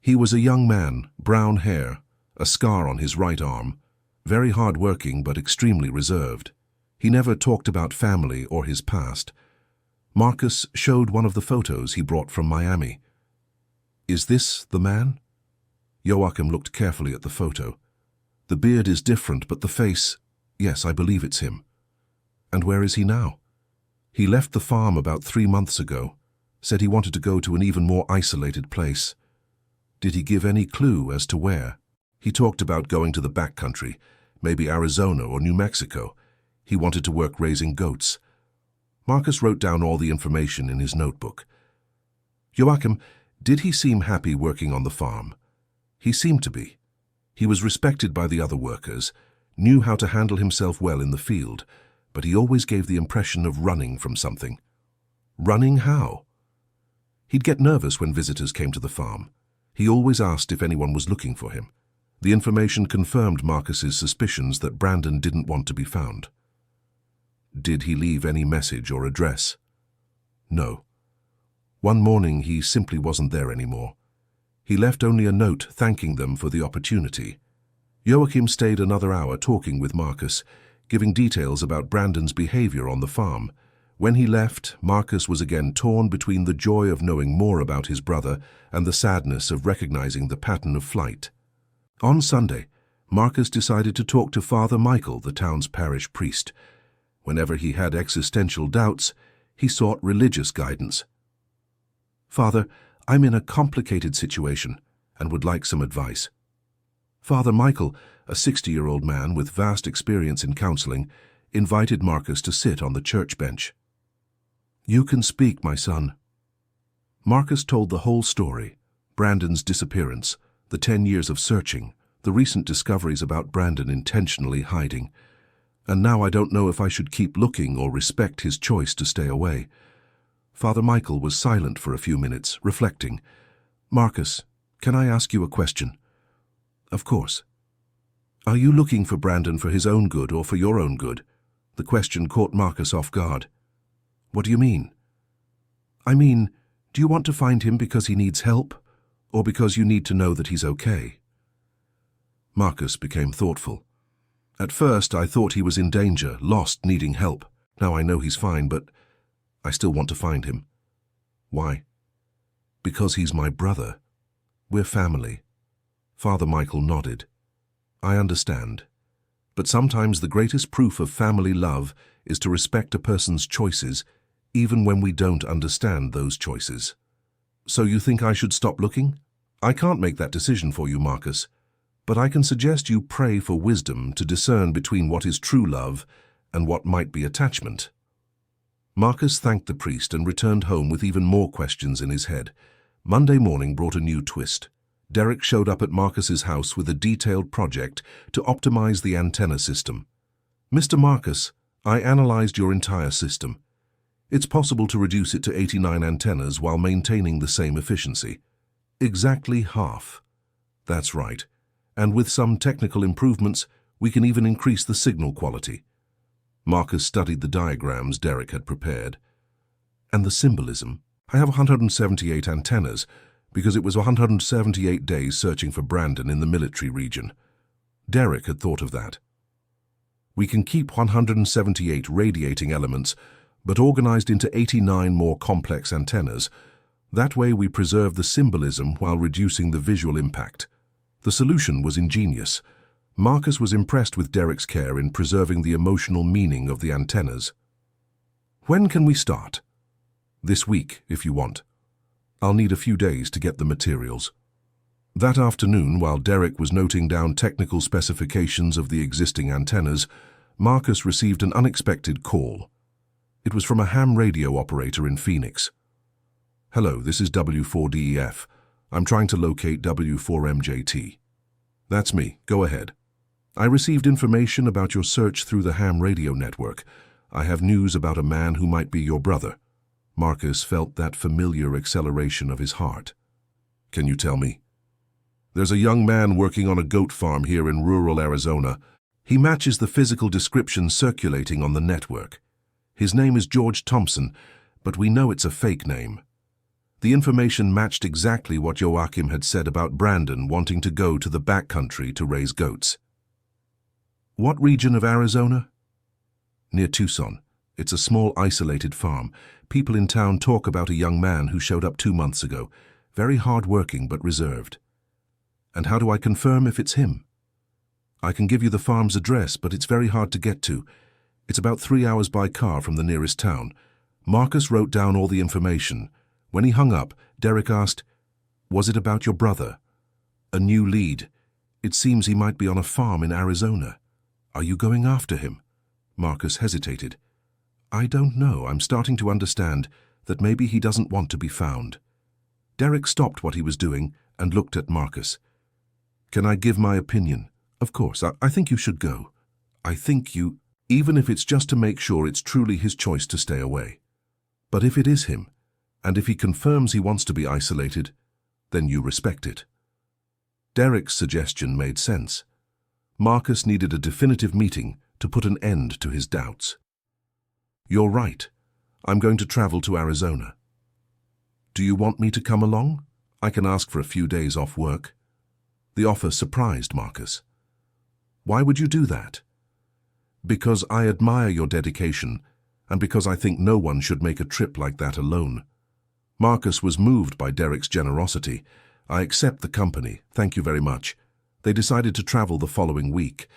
He was a young man, brown hair, a scar on his right arm, very hard-working but extremely reserved. He never talked about family or his past. Marcus showed one of the photos he brought from Miami. Is this the man? Joachim looked carefully at the photo. The beard is different, but the face... Yes, I believe it's him. And where is he now? He left the farm about 3 months ago, said he wanted to go to an even more isolated place. Did he give any clue as to where? He talked about going to the backcountry, maybe Arizona or New Mexico. He wanted to work raising goats. Marcus wrote down all the information in his notebook. Joachim, did he seem happy working on the farm? He seemed to be. He was respected by the other workers, knew how to handle himself well in the field, but he always gave the impression of running from something. Running how? He'd get nervous when visitors came to the farm. He always asked if anyone was looking for him. The information confirmed Marcus's suspicions that Brandon didn't want to be found. Did he leave any message or address? No. One morning he simply wasn't there anymore. He left only a note thanking them for the opportunity. Joachim stayed another hour talking with Marcus, giving details about Brandon's behavior on the farm. When he left, Marcus was again torn between the joy of knowing more about his brother and the sadness of recognizing the pattern of flight. On Sunday, Marcus decided to talk to Father Michael, the town's parish priest. Whenever he had existential doubts, he sought religious guidance. Father, I'm in a complicated situation and would like some advice. Father Michael, a 60-year-old man with vast experience in counseling, invited Marcus to sit on the church bench. You can speak, my son. Marcus told the whole story: Brandon's disappearance, the 10 years of searching, the recent discoveries about Brandon intentionally hiding. And now I don't know if I should keep looking or respect his choice to stay away. Father Michael was silent for a few minutes, reflecting. Marcus, can I ask you a question? Of course. Are you looking for Brandon for his own good or for your own good? The question caught Marcus off guard. What do you mean? I mean, do you want to find him because he needs help, or because you need to know that he's okay? Marcus became thoughtful. At first, I thought he was in danger, lost, needing help. Now I know he's fine, but I still want to find him. Why? Because he's my brother. We're family. Father Michael nodded. I understand. But sometimes the greatest proof of family love is to respect a person's choices, even when we don't understand those choices. So you think I should stop looking? I can't make that decision for you, Marcus, but I can suggest you pray for wisdom to discern between what is true love and what might be attachment. Marcus thanked the priest and returned home with even more questions in his head. Monday morning brought a new twist. Derek showed up at Marcus's house with a detailed project to optimize the antenna system. Mr. Marcus, I analyzed your entire system. It's possible to reduce it to 89 antennas while maintaining the same efficiency. Exactly half. That's right. And with some technical improvements, we can even increase the signal quality. Marcus studied the diagrams Derek had prepared. And the symbolism. I have 178 antennas because it was 178 days searching for Brandon in the military region. Derek had thought of that. We can keep 178 radiating elements, but organized into 89 more complex antennas. That way we preserve the symbolism while reducing the visual impact. The solution was ingenious. Marcus was impressed with Derek's care in preserving the emotional meaning of the antennas. When can we start? This week, if you want. I'll need a few days to get the materials. That afternoon, while Derek was noting down technical specifications of the existing antennas, Marcus received an unexpected call. It was from a ham radio operator in Phoenix. Hello, this is W4DEF. I'm trying to locate W4MJT. That's me. Go ahead. I received information about your search through the ham radio network. I have news about a man who might be your brother. Marcus felt that familiar acceleration of his heart. Can you tell me? There's a young man working on a goat farm here in rural Arizona. He matches the physical description circulating on the network. His name is George Thompson, but we know it's a fake name. The information matched exactly what Joachim had said about Brandon wanting to go to the backcountry to raise goats. What region of Arizona? Near Tucson. It's a small isolated farm. People in town talk about a young man who showed up 2 months ago. Very hard-working but reserved. And how do I confirm if it's him? I can give you the farm's address, but it's very hard to get to. It's about 3 hours by car from the nearest town. Marcus wrote down all the information. When he hung up, Derek asked, "Was it about your brother?" "A new lead. It seems he might be on a farm in Arizona." "Are you going after him?" Marcus hesitated. "I don't know. I'm starting to understand that maybe he doesn't want to be found." Derek stopped what he was doing and looked at Marcus. "Can I give my opinion?" "Of course. I think you should go. I think you, even if it's just to make sure it's truly his choice to stay away. But if it is him, and if he confirms he wants to be isolated, then you respect it." Derek's suggestion made sense. Marcus needed a definitive meeting to put an end to his doubts. "You're right. I'm going to travel to Arizona. Do you want me to come along? I can ask for a few days off work." The offer surprised Marcus. "Why would you do that?" "Because I admire your dedication, and because I think no one should make a trip like that alone." Marcus was moved by Derek's generosity. "I accept the company, thank you very much." They decided to travel the following week.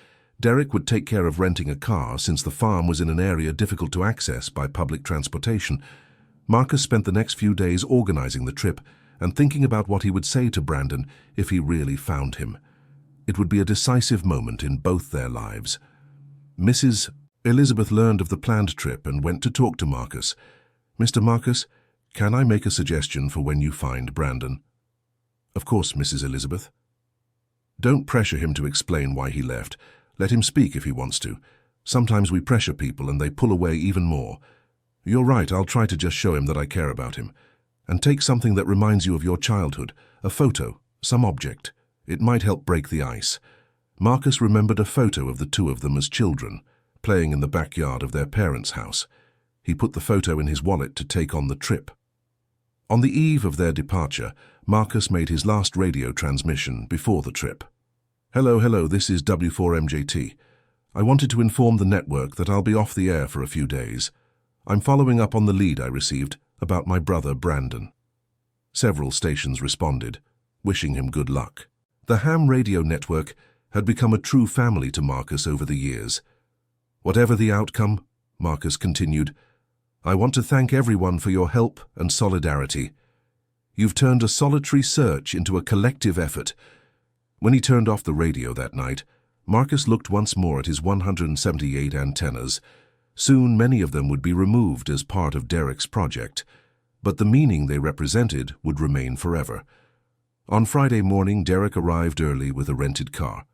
Derek would take care of renting a car since the farm was in an area difficult to access by public transportation. Marcus spent the next few days organizing the trip and thinking about what he would say to Brandon if he really found him. It would be a decisive moment in both their lives. Mrs. Elizabeth learned of the planned trip and went to talk to Marcus. "Mr. Marcus, can I make a suggestion for when you find Brandon?" "Of course, Mrs. Elizabeth." "Don't pressure him to explain why he left. Let him speak if he wants to. Sometimes we pressure people and they pull away even more. You're right, I'll try to just show him that I care about him. And take something that reminds you of your childhood, a photo, some object. It might help break the ice." Marcus remembered a photo of the two of them as children, playing in the backyard of their parents' house. He put the photo in his wallet to take on the trip. On the eve of their departure, Marcus made his last radio transmission before the trip. Hello, this is W4MJT. I wanted to inform the network that I'll be off the air for a few days. I'm following up on the lead I received about my brother Brandon." Several stations responded, wishing him good luck. The ham radio network had become a true family to Marcus over the years. "Whatever the outcome," Marcus continued, "I want to thank everyone for your help and solidarity. You've turned a solitary search into a collective effort." When he turned off the radio that night, Marcus looked once more at his 178 antennas. Soon many of them would be removed as part of Derek's project, but the meaning they represented would remain forever. On Friday morning, Derek arrived early with a rented car.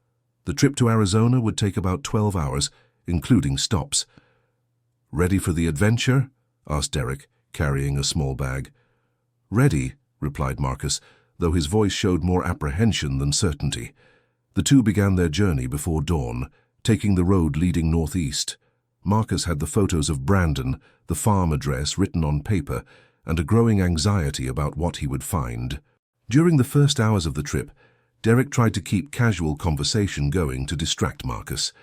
The trip to Arizona would take about 12 hours, including stops. "Ready for the adventure?" asked Derek, carrying a small bag. "Ready," replied Marcus, though his voice showed more apprehension than certainty. The two began their journey before dawn, taking the road leading northeast. Marcus had the photos of Brandon, the farm address written on paper, and a growing anxiety about what he would find. During the first hours of the trip, Derek tried to keep casual conversation going to distract Marcus.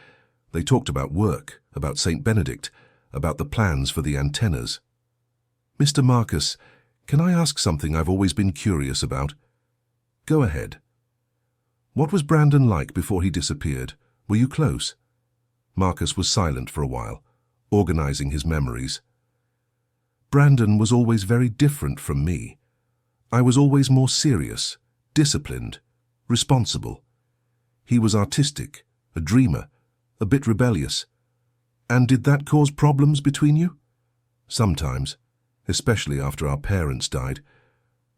They talked about work, about St. Benedict, about the plans for the antennas. "Mr. Marcus, can I ask something I've always been curious about?" "Go ahead." "What was Brandon like before he disappeared? Were you close?" Marcus was silent for a while, organizing his memories. "Brandon was always very different from me. I was always more serious, disciplined, responsible. He was artistic, a dreamer, a bit rebellious. And did that cause problems between you?" "Sometimes, especially after our parents died.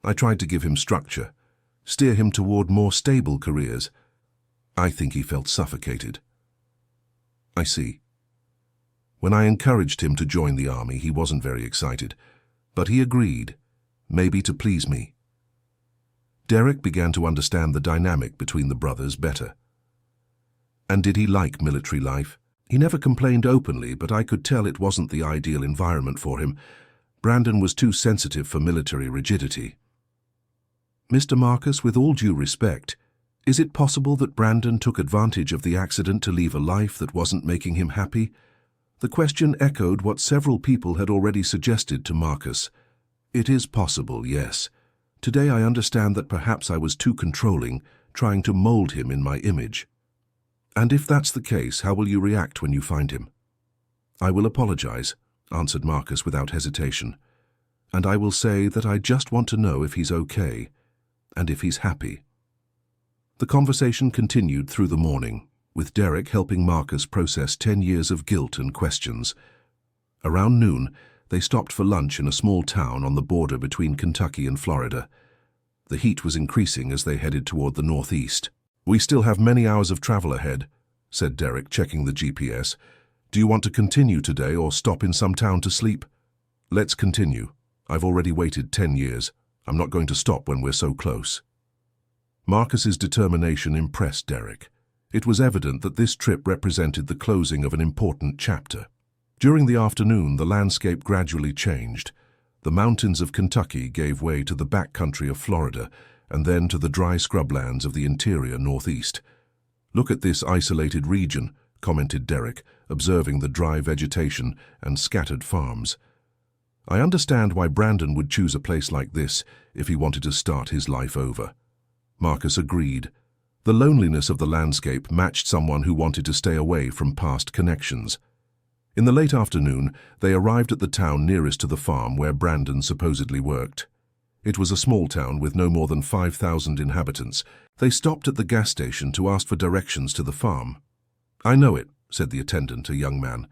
I tried to give him structure, steer him toward more stable careers. I think he felt suffocated." "I see." "When I encouraged him to join the army, he wasn't very excited, but he agreed, maybe to please me." Derek began to understand the dynamic between the brothers better. "And did he like military life?" "He never complained openly, but I could tell it wasn't the ideal environment for him. Brandon was too sensitive for military rigidity." "Mr. Marcus, with all due respect, is it possible that Brandon took advantage of the accident to leave a life that wasn't making him happy?" The question echoed what several people had already suggested to Marcus. "It is possible, yes. Today I understand that perhaps I was too controlling, trying to mold him in my image." And if that's the case, how will you react when you find him? I will apologize, answered Marcus without hesitation. And I will say that I just want to know if he's okay, and if he's happy. The conversation continued through the morning, with Derek helping Marcus process 10 years of guilt and questions. Around noon, they stopped for lunch in a small town on the border between Kentucky and Florida. The heat was increasing as they headed toward the northeast. We still have many hours of travel ahead, said Derek, checking the GPS. Do you want to continue today or stop in some town to sleep? Let's continue. I've already waited 10 years. I'm not going to stop when we're so close. Marcus's determination impressed Derek. It was evident that this trip represented the closing of an important chapter. During the afternoon, the landscape gradually changed. The mountains of Kentucky gave way to the backcountry of Florida, and then to the dry scrublands of the interior northeast. Look at this isolated region, commented Derek, observing the dry vegetation and scattered farms. I understand why Brandon would choose a place like this if he wanted to start his life over. Marcus agreed. The loneliness of the landscape matched someone who wanted to stay away from past connections. In the late afternoon, they arrived at the town nearest to the farm where Brandon supposedly worked. It was a small town with no more than 5,000 inhabitants. They stopped at the gas station to ask for directions to the farm. I know it, said the attendant, a young man.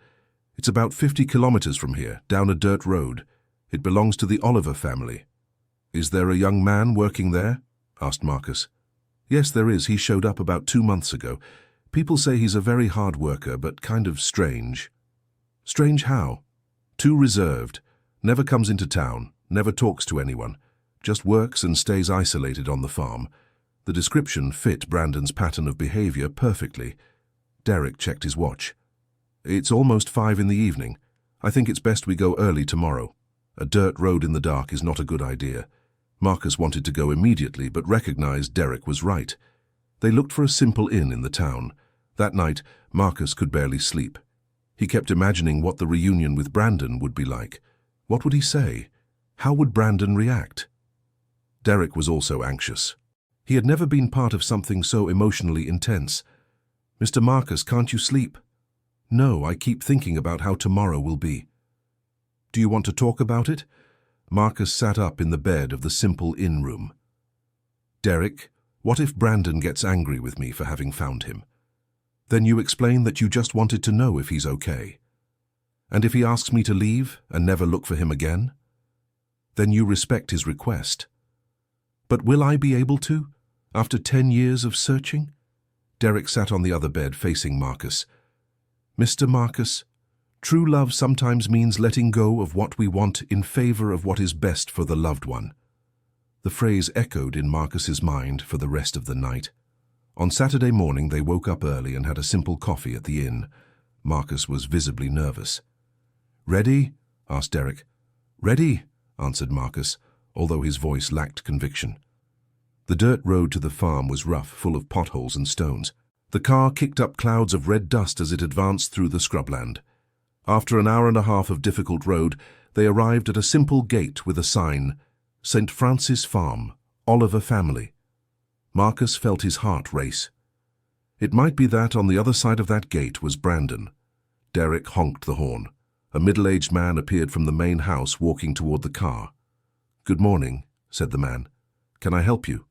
It's about 50 kilometers from here, down a dirt road. It belongs to the Oliver family. Is there a young man working there? Asked Marcus. Yes, there is. He showed up about 2 months ago. People say he's a very hard worker, but kind of strange. Strange how? Too reserved. Never comes into town, never talks to anyone. Just works and stays isolated on the farm. The description fit Brandon's pattern of behavior perfectly. Derek checked his watch. It's almost 5 in the evening. I think it's best we go early tomorrow. A dirt road in the dark is not a good idea. Marcus wanted to go immediately, but recognized Derek was right. They looked for a simple inn in the town. That night, Marcus could barely sleep. He kept imagining what the reunion with Brandon would be like. What would he say? How would Brandon react? Derek was also anxious. He had never been part of something so emotionally intense. Mr. Marcus, can't you sleep? No, I keep thinking about how tomorrow will be. Do you want to talk about it? Marcus sat up in the bed of the simple inn room. Derek, what if Brandon gets angry with me for having found him? Then you explain that you just wanted to know if he's okay. And if he asks me to leave and never look for him again? Then you respect his request. But will I be able to, after 10 years of searching? Derek sat on the other bed facing Marcus. Mr. Marcus, true love sometimes means letting go of what we want in favor of what is best for the loved one. The phrase echoed in Marcus's mind for the rest of the night. On Saturday morning, they woke up early and had a simple coffee at the inn. Marcus was visibly nervous. Ready? Asked Derek. Ready, answered Marcus, although his voice lacked conviction. The dirt road to the farm was rough, full of potholes and stones. The car kicked up clouds of red dust as it advanced through the scrubland. After an hour and a half of difficult road, they arrived at a simple gate with a sign, St. Francis Farm, Oliver Family. Marcus felt his heart race. It might be that on the other side of that gate was Brandon. Derek honked the horn. A middle-aged man appeared from the main house walking toward the car. Good morning, said the man. Can I help you?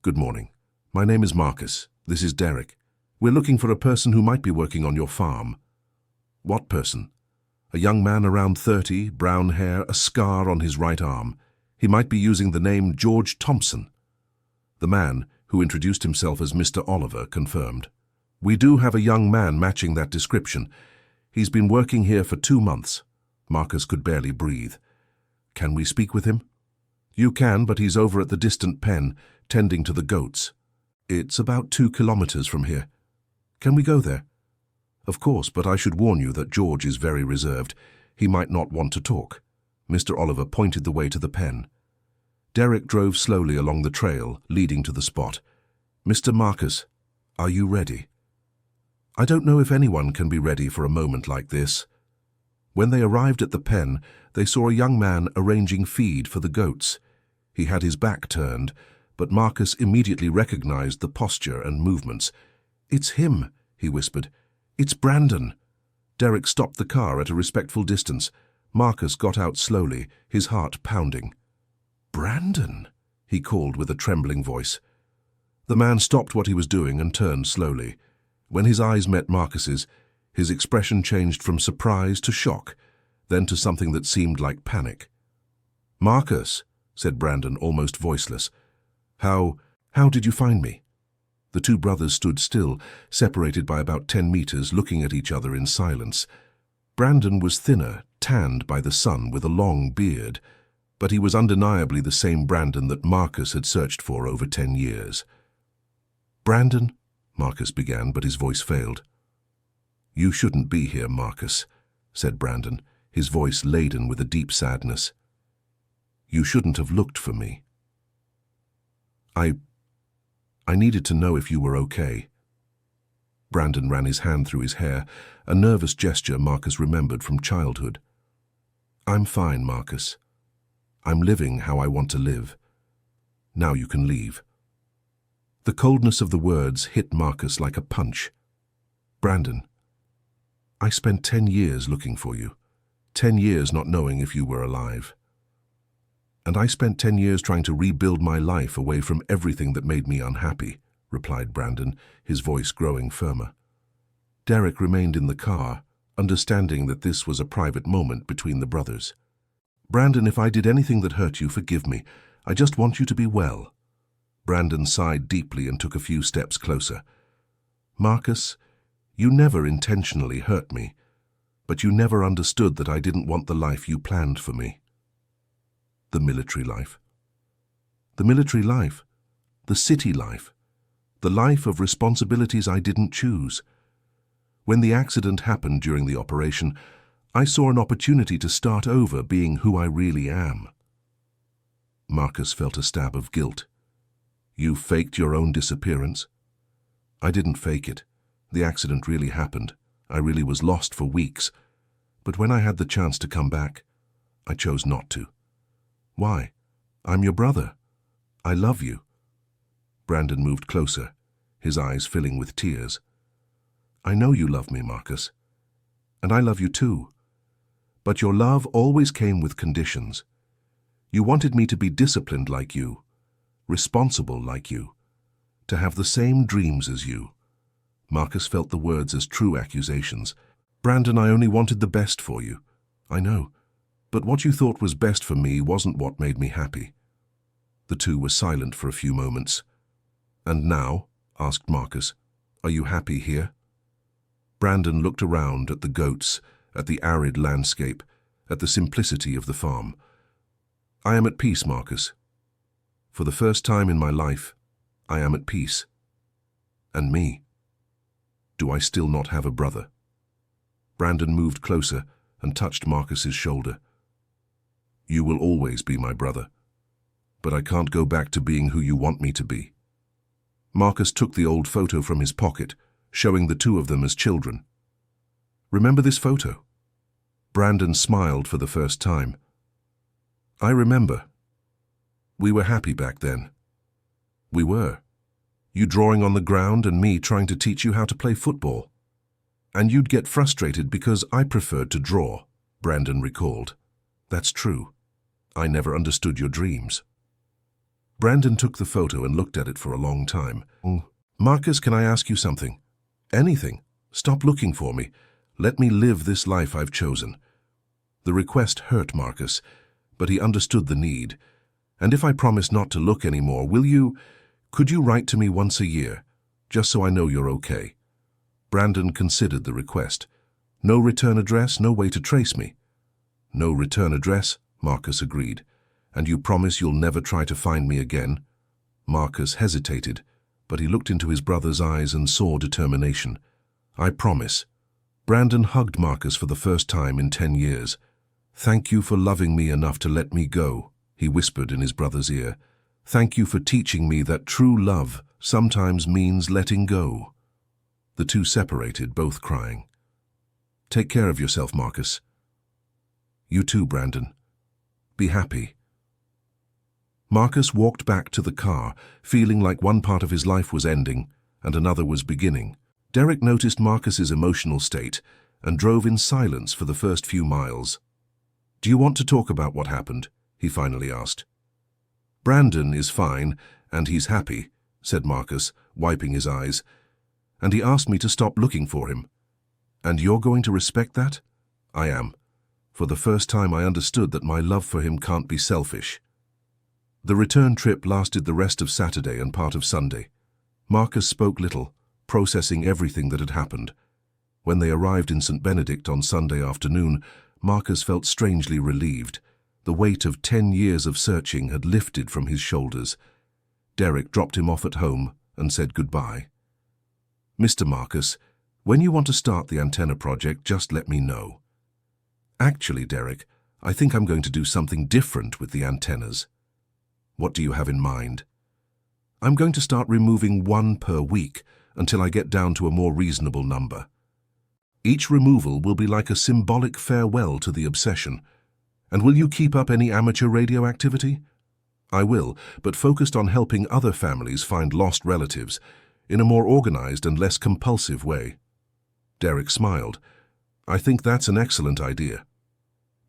Good morning. My name is Marcus. This is Derek. We're looking for a person who might be working on your farm. What person? A young man around 30, brown hair, a scar on his right arm. He might be using the name George Thompson. The man, who introduced himself as Mr. Oliver, confirmed. We do have a young man matching that description. He's been working here for 2 months. Marcus could barely breathe. Can we speak with him? You can, but he's over at the distant pen, tending to the goats. It's about 2 kilometers from here. Can we go there? Of course, but I should warn you that George is very reserved. He might not want to talk. Mr. Oliver pointed the way to the pen. Derek drove slowly along the trail, leading to the spot. Mr. Marcus, are you ready? I don't know if anyone can be ready for a moment like this. When they arrived at the pen, they saw a young man arranging feed for the goats. He had his back turned, but Marcus immediately recognized the posture and movements. "It's him," he whispered. "It's Brandon." Derek stopped the car at a respectful distance. Marcus got out slowly, his heart pounding. "Brandon," he called with a trembling voice. The man stopped what he was doing and turned slowly. When his eyes met Marcus's, his expression changed from surprise to shock, then to something that seemed like panic. "Marcus," said Brandon, almost voiceless. How did you find me?" The two brothers stood still, separated by about 10 meters, looking at each other in silence. Brandon was thinner, tanned by the sun, with a long beard, but he was undeniably the same Brandon that Marcus had searched for over 10 years. "Brandon," Marcus began, but his voice failed. "You shouldn't be here, Marcus," said Brandon, his voice laden with a deep sadness. "You shouldn't have looked for me. I needed to know if you were okay." Brandon ran his hand through his hair, a nervous gesture Marcus remembered from childhood. "I'm fine, Marcus. I'm living how I want to live. Now you can leave." The coldness of the words hit Marcus like a punch. "Brandon, I spent 10 years looking for you, 10 years not knowing if you were alive. And I spent 10 years trying to rebuild my life away from everything that made me unhappy," replied Brandon, his voice growing firmer. Derek remained in the car, understanding that this was a private moment between the brothers. "Brandon, if I did anything that hurt you, forgive me. I just want you to be well." Brandon sighed deeply and took a few steps closer. "Marcus, you never intentionally hurt me, but you never understood that I didn't want the life you planned for me." The military life. The military life. The city life. The life of responsibilities I didn't choose. When the accident happened during the operation, I saw an opportunity to start over being who I really am. Marcus felt a stab of guilt. "You faked your own disappearance?" "I didn't fake it. The accident really happened. I really was lost for weeks. But when I had the chance to come back, I chose not to." "Why? I'm your brother. I love you." Brandon moved closer, his eyes filling with tears. "I know you love me, Marcus. And I love you too. But your love always came with conditions. You wanted me to be disciplined like you, responsible like you, to have the same dreams as you." Marcus felt the words as true accusations. "Brandon, I only wanted the best for you. I know. But what you thought was best for me wasn't what made me happy." The two were silent for a few moments. "And now," asked Marcus, "are you happy here?" Brandon looked around at the goats, at the arid landscape, at the simplicity of the farm. "I am at peace, Marcus. For the first time in my life, I am at peace. And me? Do I still not have a brother?" Brandon moved closer and touched Marcus's shoulder. "You will always be my brother, but I can't go back to being who you want me to be." Marcus took the old photo from his pocket, showing the two of them as children. "Remember this photo?" Brandon smiled for the first time. "I remember. We were happy back then." "We were. You drawing on the ground and me trying to teach you how to play football. And you'd get frustrated because I preferred to draw," Brandon recalled. "That's true. I never understood your dreams." Brandon took the photo and looked at it for a long time. "Marcus, can I ask you something? Anything. Stop looking for me. Let me live this life I've chosen." The request hurt Marcus, but he understood the need. "And if I promise not to look anymore, could you write to me once a year, just so I know you're okay?" Brandon considered the request. "No return address, no way to trace me." "No return address," Marcus agreed. "And you promise you'll never try to find me again?" Marcus hesitated, but he looked into his brother's eyes and saw determination. "I promise." Brandon hugged Marcus for the first time in 10 years. "Thank you for loving me enough to let me go," he whispered in his brother's ear. "Thank you for teaching me that true love sometimes means letting go." The two separated, both crying. "Take care of yourself, Marcus." "You too, Brandon. Be happy." Marcus walked back to the car, feeling like one part of his life was ending, and another was beginning. Derek noticed Marcus's emotional state and drove in silence for the first few miles. "Do you want to talk about what happened?" he finally asked. "Brandon is fine, and he's happy," said Marcus, wiping his eyes. "And he asked me to stop looking for him." "And you're going to respect that?" "I am. For the first time I understood that my love for him can't be selfish." The return trip lasted the rest of Saturday and part of Sunday. Marcus spoke little, processing everything that had happened. When they arrived in St. Benedict on Sunday afternoon, Marcus felt strangely relieved. The weight of 10 years of searching had lifted from his shoulders. Derek dropped him off at home and said goodbye. "Mr. Marcus, when you want to start the antenna project, just let me know." "Actually, Derek, I think I'm going to do something different with the antennas." "What do you have in mind?" "I'm going to start removing one per week until I get down to a more reasonable number. Each removal will be like a symbolic farewell to the obsession. And will you keep up any amateur radio activity?" "I will, but focused on helping other families find lost relatives in a more organized and less compulsive way." Derek smiled. "I think that's an excellent idea."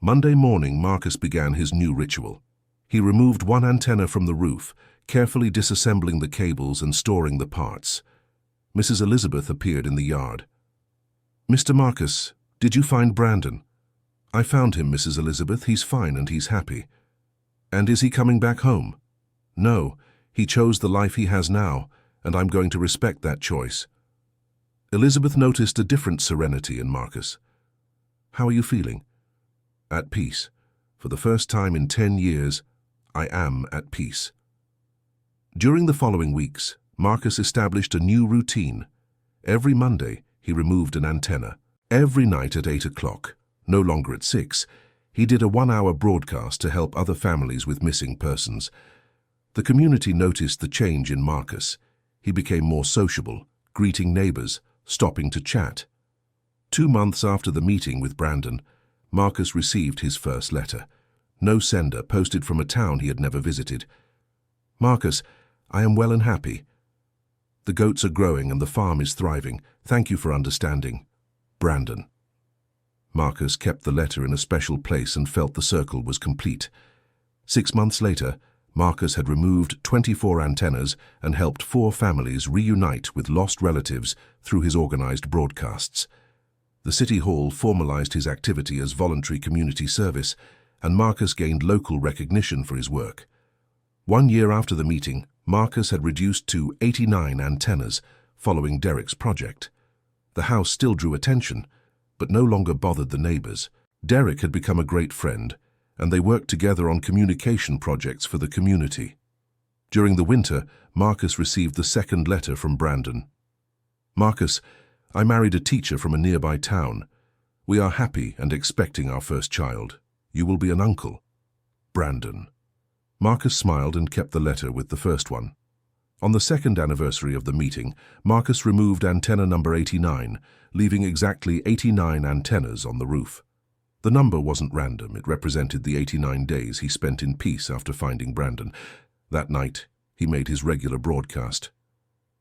Monday morning, Marcus began his new ritual. He removed one antenna from the roof, carefully disassembling the cables and storing the parts. Mrs. Elizabeth appeared in the yard. "Mr. Marcus, did you find Brandon?" "I found him, Mrs. Elizabeth. He's fine and he's happy." "And is he coming back home?" "No, he chose the life he has now, and I'm going to respect that choice." Elizabeth noticed a different serenity in Marcus. "How are you feeling?" "At peace. For the first time in 10 years, I am at peace." During the following weeks, Marcus established a new routine. Every Monday, he removed an antenna. Every night at 8 o'clock, no longer at 6, he did a 1-hour broadcast to help other families with missing persons. The community noticed the change in Marcus. He became more sociable, greeting neighbors, stopping to chat. 2 months after the meeting with Brandon, Marcus received his first letter. No sender, posted from a town he had never visited. "Marcus, I am well and happy. The goats are growing and the farm is thriving. Thank you for understanding. Brandon." Marcus kept the letter in a special place and felt the circle was complete. 6 months later, Marcus had removed 24 antennas and helped 4 families reunite with lost relatives through his organized broadcasts. The City Hall formalized his activity as voluntary community service, and Marcus gained local recognition for his work. 1 year after the meeting, Marcus had reduced to 89 antennas, following Derek's project. The house still drew attention, but no longer bothered the neighbors. Derek had become a great friend, and they worked together on communication projects for the community. During the winter, Marcus received the second letter from Brandon. "Marcus, I married a teacher from a nearby town. We are happy and expecting our first child. You will be an uncle. Brandon." Marcus smiled and kept the letter with the first one. On the second anniversary of the meeting, Marcus removed antenna number 89, leaving exactly 89 antennas on the roof. The number wasn't random. It represented the 89 days he spent in peace after finding Brandon. That night, he made his regular broadcast.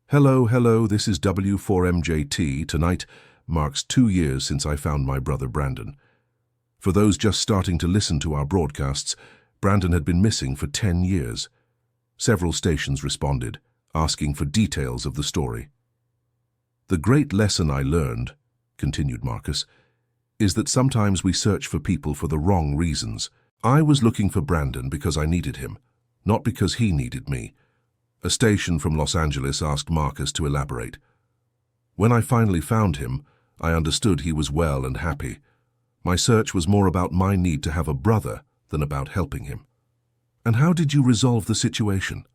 Hello, this is W4MJT. Tonight marks 2 years since I found my brother Brandon. For those just starting to listen to our broadcasts, Brandon had been missing for 10 years. Several stations responded, asking for details of the story. "The great lesson I learned," continued Marcus, "is that sometimes we search for people for the wrong reasons. I was looking for Brandon because I needed him, not because he needed me." A station from Los Angeles asked Marcus to elaborate. "When I finally found him, I understood he was well and happy. My search was more about my need to have a brother than about helping him." "And how did you resolve the situation?"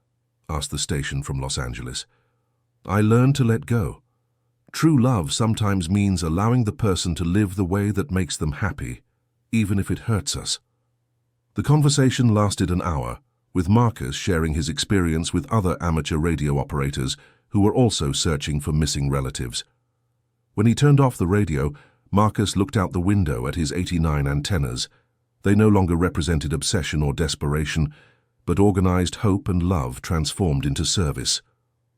asked the station from Los Angeles. "I learned to let go. True love sometimes means allowing the person to live the way that makes them happy, even if it hurts us." The conversation lasted an hour, with Marcus sharing his experience with other amateur radio operators who were also searching for missing relatives. When he turned off the radio, Marcus looked out the window at his 89 antennas. They no longer represented obsession or desperation, but organized hope and love transformed into service.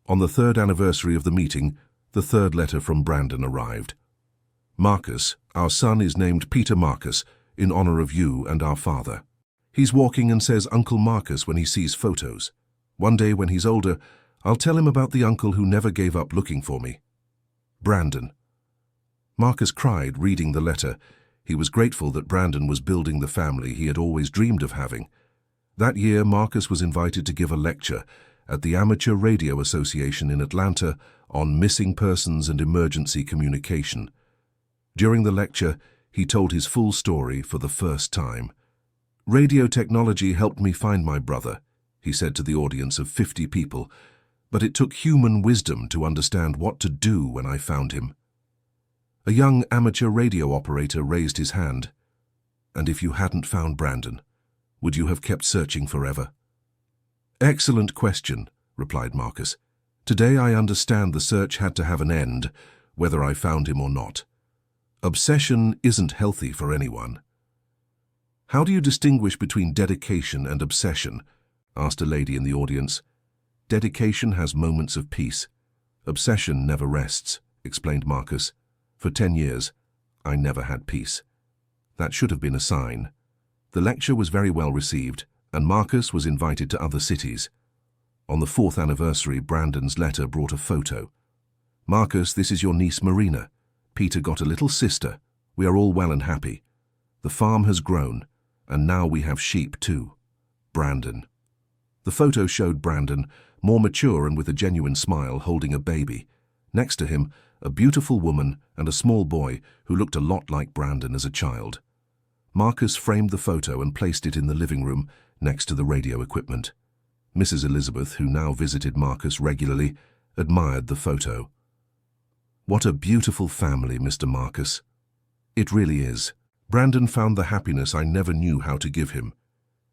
On the third anniversary of the meeting, the third letter from Brandon arrived. Marcus, our son is named Peter Marcus, in honor of you and our father. He's walking and says Uncle Marcus when he sees photos. One day when he's older, I'll tell him about the uncle who never gave up looking for me. Brandon. Marcus cried reading the letter. He was grateful that Brandon was building the family he had always dreamed of having. That year, Marcus was invited to give a lecture at the Amateur Radio Association in Atlanta on missing persons and emergency communication. During the lecture, he told his full story for the first time. Radio technology helped me find my brother, he said to the audience of 50 people, but it took human wisdom to understand what to do when I found him. A young amateur radio operator raised his hand. And if you hadn't found Brandon, would you have kept searching forever? Excellent question, replied Marcus. Today I understand the search had to have an end, whether I found him or not. Obsession isn't healthy for anyone. How do you distinguish between dedication and obsession? Asked a lady in the audience. Dedication has moments of peace. Obsession never rests, explained Marcus. For 10 years, I never had peace. That should have been a sign. The lecture was very well received, and Marcus was invited to other cities. On the 4th anniversary, Brandon's letter brought a photo. Marcus, this is your niece Marina. Peter got a little sister. We are all well and happy. The farm has grown, and now we have sheep too. Brandon. The photo showed Brandon, more mature and with a genuine smile, holding a baby. Next to him, a beautiful woman and a small boy who looked a lot like Brandon as a child. Marcus framed the photo and placed it in the living room next to the radio equipment. Mrs. Elizabeth, who now visited Marcus regularly, admired the photo. What a beautiful family, Mr. Marcus. It really is. Brandon found the happiness I never knew how to give him.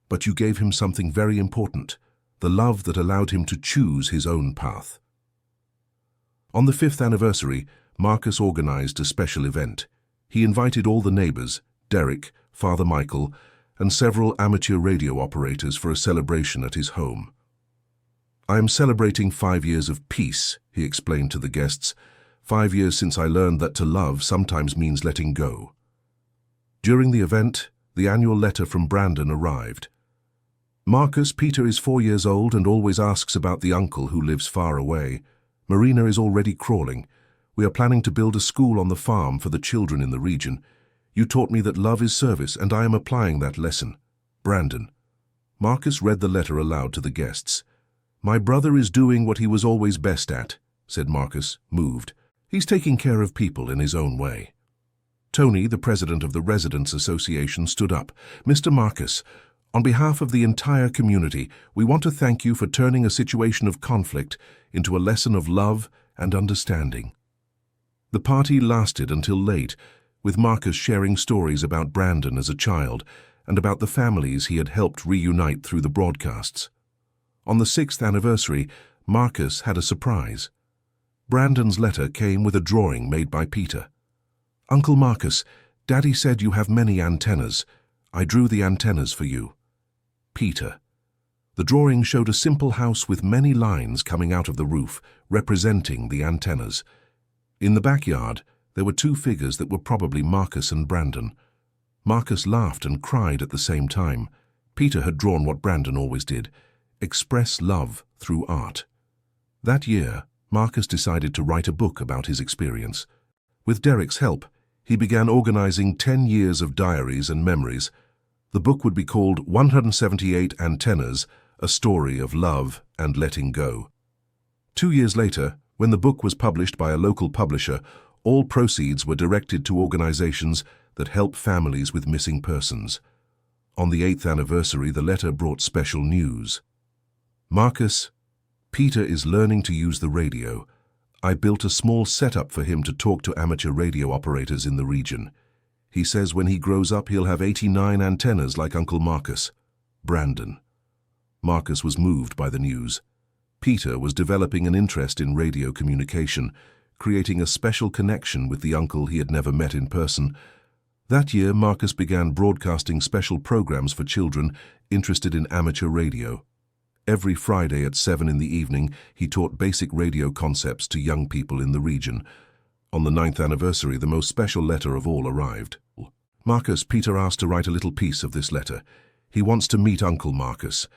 But you gave him something very important, the love that allowed him to choose his own path. On the 5th anniversary, Marcus organized a special event. He invited all the neighbors, Derek, Father Michael, and several amateur radio operators for a celebration at his home. I am celebrating 5 years of peace, he explained to the guests. 5 years since I learned that to love sometimes means letting go. During the event, the annual letter from Brandon arrived. Marcus, Peter is 4 years old and always asks about the uncle who lives far away. Marina is already crawling. We are planning to build a school on the farm for the children in the region. You taught me that love is service, and I am applying that lesson. Brandon. Marcus read the letter aloud to the guests. My brother is doing what he was always best at, said Marcus, moved. He's taking care of people in his own way. Tony, the president of the Residents Association, stood up. Mr. Marcus, on behalf of the entire community, we want to thank you for turning a situation of conflict into a lesson of love and understanding. The party lasted until late, with Marcus sharing stories about Brandon as a child and about the families he had helped reunite through the broadcasts. On the 6th anniversary, Marcus had a surprise. Brandon's letter came with a drawing made by Peter. Uncle Marcus, Daddy said you have many antennas. I drew the antennas for you. Peter. The drawing showed a simple house with many lines coming out of the roof, representing the antennas. In the backyard, there were 2 figures that were probably Marcus and Brandon. Marcus laughed and cried at the same time. Peter had drawn what Brandon always did, express love through art. That year, Marcus decided to write a book about his experience. With Derek's help, he began organizing 10 years of diaries and memories. The book would be called 178 Antennas, A Story of Love and Letting Go. 2 years later, when the book was published by a local publisher, all proceeds were directed to organizations that help families with missing persons. On the 8th anniversary, the letter brought special news. Marcus, Peter is learning to use the radio. I built a small setup for him to talk to amateur radio operators in the region. He says when he grows up he'll have 89 antennas like Uncle Marcus. Brandon. Marcus was moved by the news. Peter was developing an interest in radio communication, creating a special connection with the uncle he had never met in person. That year, Marcus began broadcasting special programs for children interested in amateur radio. Every Friday at 7 in the evening, he taught basic radio concepts to young people in the region. On the 9th anniversary, the most special letter of all arrived. Marcus, Peter asked to write a little piece of this letter. He wants to meet Uncle Marcus.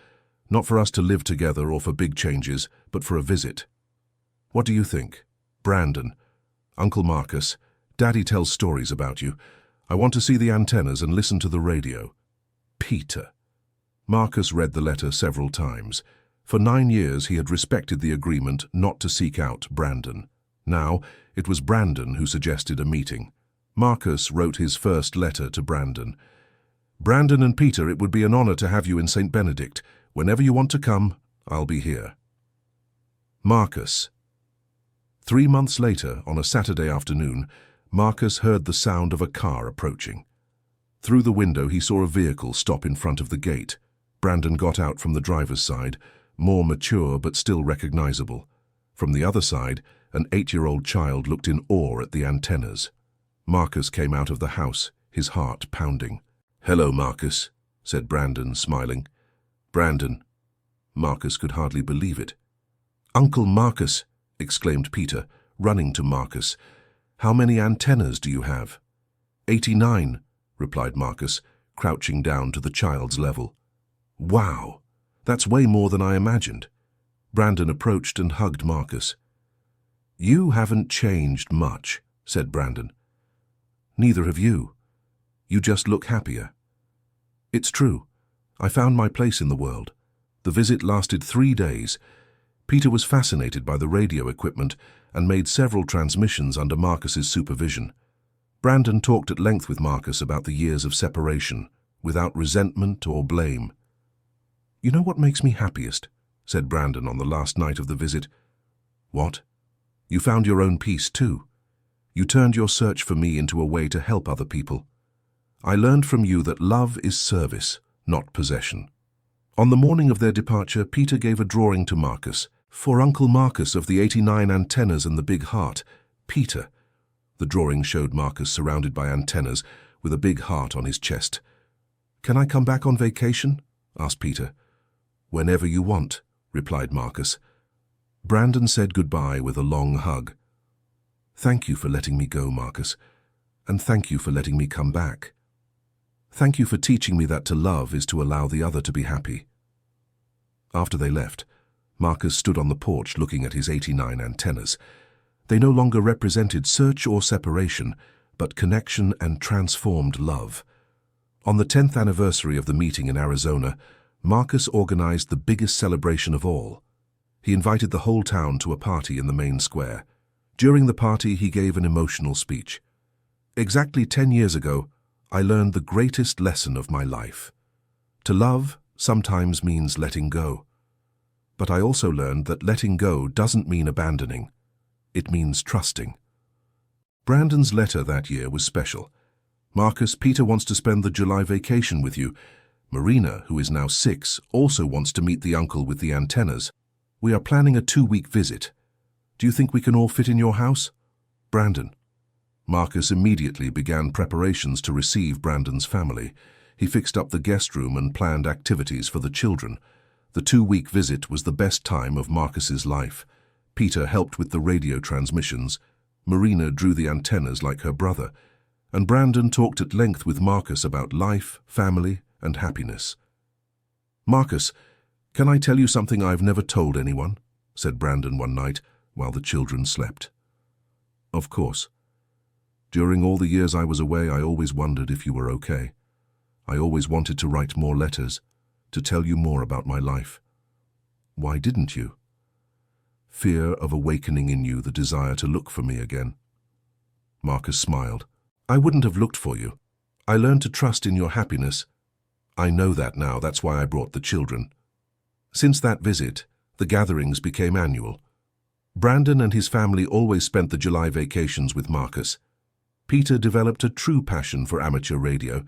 Not for us to live together or for big changes, but for a visit. What do you think? Brandon. Uncle Marcus, Daddy tells stories about you. I want to see the antennas and listen to the radio. Peter. Marcus read the letter several times. For 9 years he had respected the agreement not to seek out Brandon. Now, it was Brandon who suggested a meeting. Marcus wrote his first letter to Brandon. Brandon and Peter, it would be an honor to have you in St. Benedict. Whenever you want to come, I'll be here. Marcus. 3 months later, on a Saturday afternoon, Marcus heard the sound of a car approaching. Through the window he saw a vehicle stop in front of the gate. Brandon got out from the driver's side, more mature but still recognizable. From the other side, an 8-year-old child looked in awe at the antennas. Marcus came out of the house, his heart pounding. "Hello, Marcus," said Brandon, smiling. "Brandon." Marcus could hardly believe it. "Uncle Marcus," exclaimed Peter, running to Marcus. "How many antennas do you have?" 89, replied Marcus, crouching down to the child's level. "Wow, that's way more than I imagined." Brandon approached and hugged Marcus. "You haven't changed much," said Brandon. "Neither have you. You just look happier." "It's true. I found my place in the world." The visit lasted 3 days. Peter was fascinated by the radio equipment and made several transmissions under Marcus's supervision. Brandon talked at length with Marcus about the years of separation, without resentment or blame. "You know what makes me happiest?" said Brandon on the last night of the visit. "What?" "You found your own peace too. You turned your search for me into a way to help other people. I learned from you that love is service, not possession." On the morning of their departure, Peter gave a drawing to Marcus. "For Uncle Marcus of the 89 antennas and the big heart, Peter." The drawing showed Marcus surrounded by antennas with a big heart on his chest. "Can I come back on vacation?" asked Peter. "Whenever you want," replied Marcus. Brandon said goodbye with a long hug. "Thank you for letting me go, Marcus, and thank you for letting me come back. Thank you for teaching me that to love is to allow the other to be happy." After they left, Marcus stood on the porch looking at his 89 antennas. They no longer represented search or separation, but connection and transformed love. On the 10th anniversary of the meeting in Arizona, Marcus organized the biggest celebration of all. He invited the whole town to a party in the main square. During the party, he gave an emotional speech. "Exactly 10 years ago, I learned the greatest lesson of my life. To love sometimes means letting go. But I also learned that letting go doesn't mean abandoning. It means trusting." Brandon's letter that year was special. "Marcus, Peter wants to spend the July vacation with you. Marina, who is now 6, also wants to meet the uncle with the antennas. We are planning a 2-week visit. Do you think we can all fit in your house?" Brandon. Marcus immediately began preparations to receive Brandon's family. He fixed up the guest room and planned activities for the children. The 2-week visit was the best time of Marcus's life. Peter helped with the radio transmissions. Marina drew the antennas like her brother. And Brandon talked at length with Marcus about life, family, and happiness. "Marcus, can I tell you something I've never told anyone?" said Brandon one night while the children slept. "Of course. During all the years I was away, I always wondered if you were okay. I always wanted to write more letters, to tell you more about my life. Why didn't you?" "Fear of awakening in you the desire to look for me again." Marcus smiled. "I wouldn't have looked for you. I learned to trust in your happiness. I know that now, that's why I brought the children." Since that visit, the gatherings became annual. Brandon and his family always spent the July vacations with Marcus. Peter developed a true passion for amateur radio,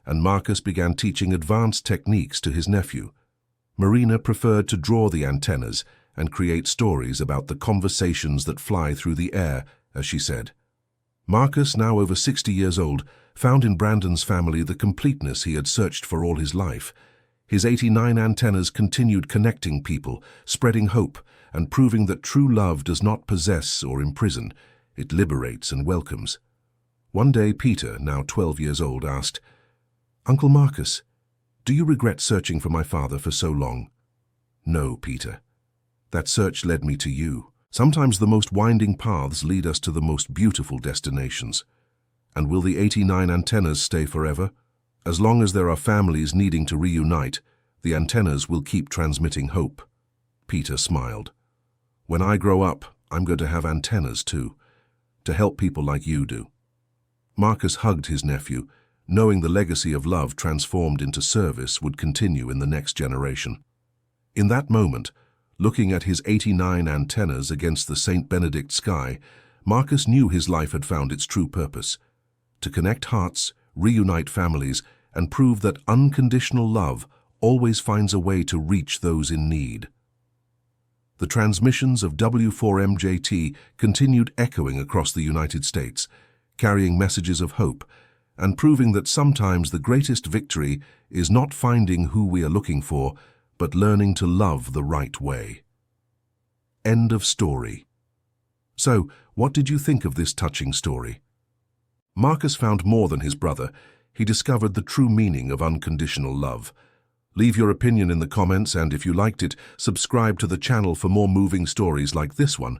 and Marcus began teaching advanced techniques to his nephew. Marina preferred to draw the antennas and create stories about the conversations that fly through the air, as she said. Marcus, now over 60 years old, found in Brandon's family the completeness he had searched for all his life. His 89 antennas continued connecting people, spreading hope, and proving that true love does not possess or imprison, it liberates and welcomes. One day Peter, now 12 years old, asked, "Uncle Marcus, do you regret searching for my father for so long?" "No, Peter. That search led me to you. Sometimes the most winding paths lead us to the most beautiful destinations. And will the 89 antennas stay forever? As long as there are families needing to reunite, the antennas will keep transmitting hope." Peter smiled. "When I grow up, I'm going to have antennas too, to help people like you do." Marcus hugged his nephew, knowing the legacy of love transformed into service would continue in the next generation. In that moment, looking at his 89 antennas against the St. Benedict sky, Marcus knew his life had found its true purpose: to connect hearts, reunite families, and prove that unconditional love always finds a way to reach those in need. The transmissions of W4MJT continued echoing across the United States, carrying messages of hope, and proving that sometimes the greatest victory is not finding who we are looking for, but learning to love the right way. End of story. So, what did you think of this touching story? Marcus found more than his brother. He discovered the true meaning of unconditional love. Leave your opinion in the comments, and if you liked it, subscribe to the channel for more moving stories like this one.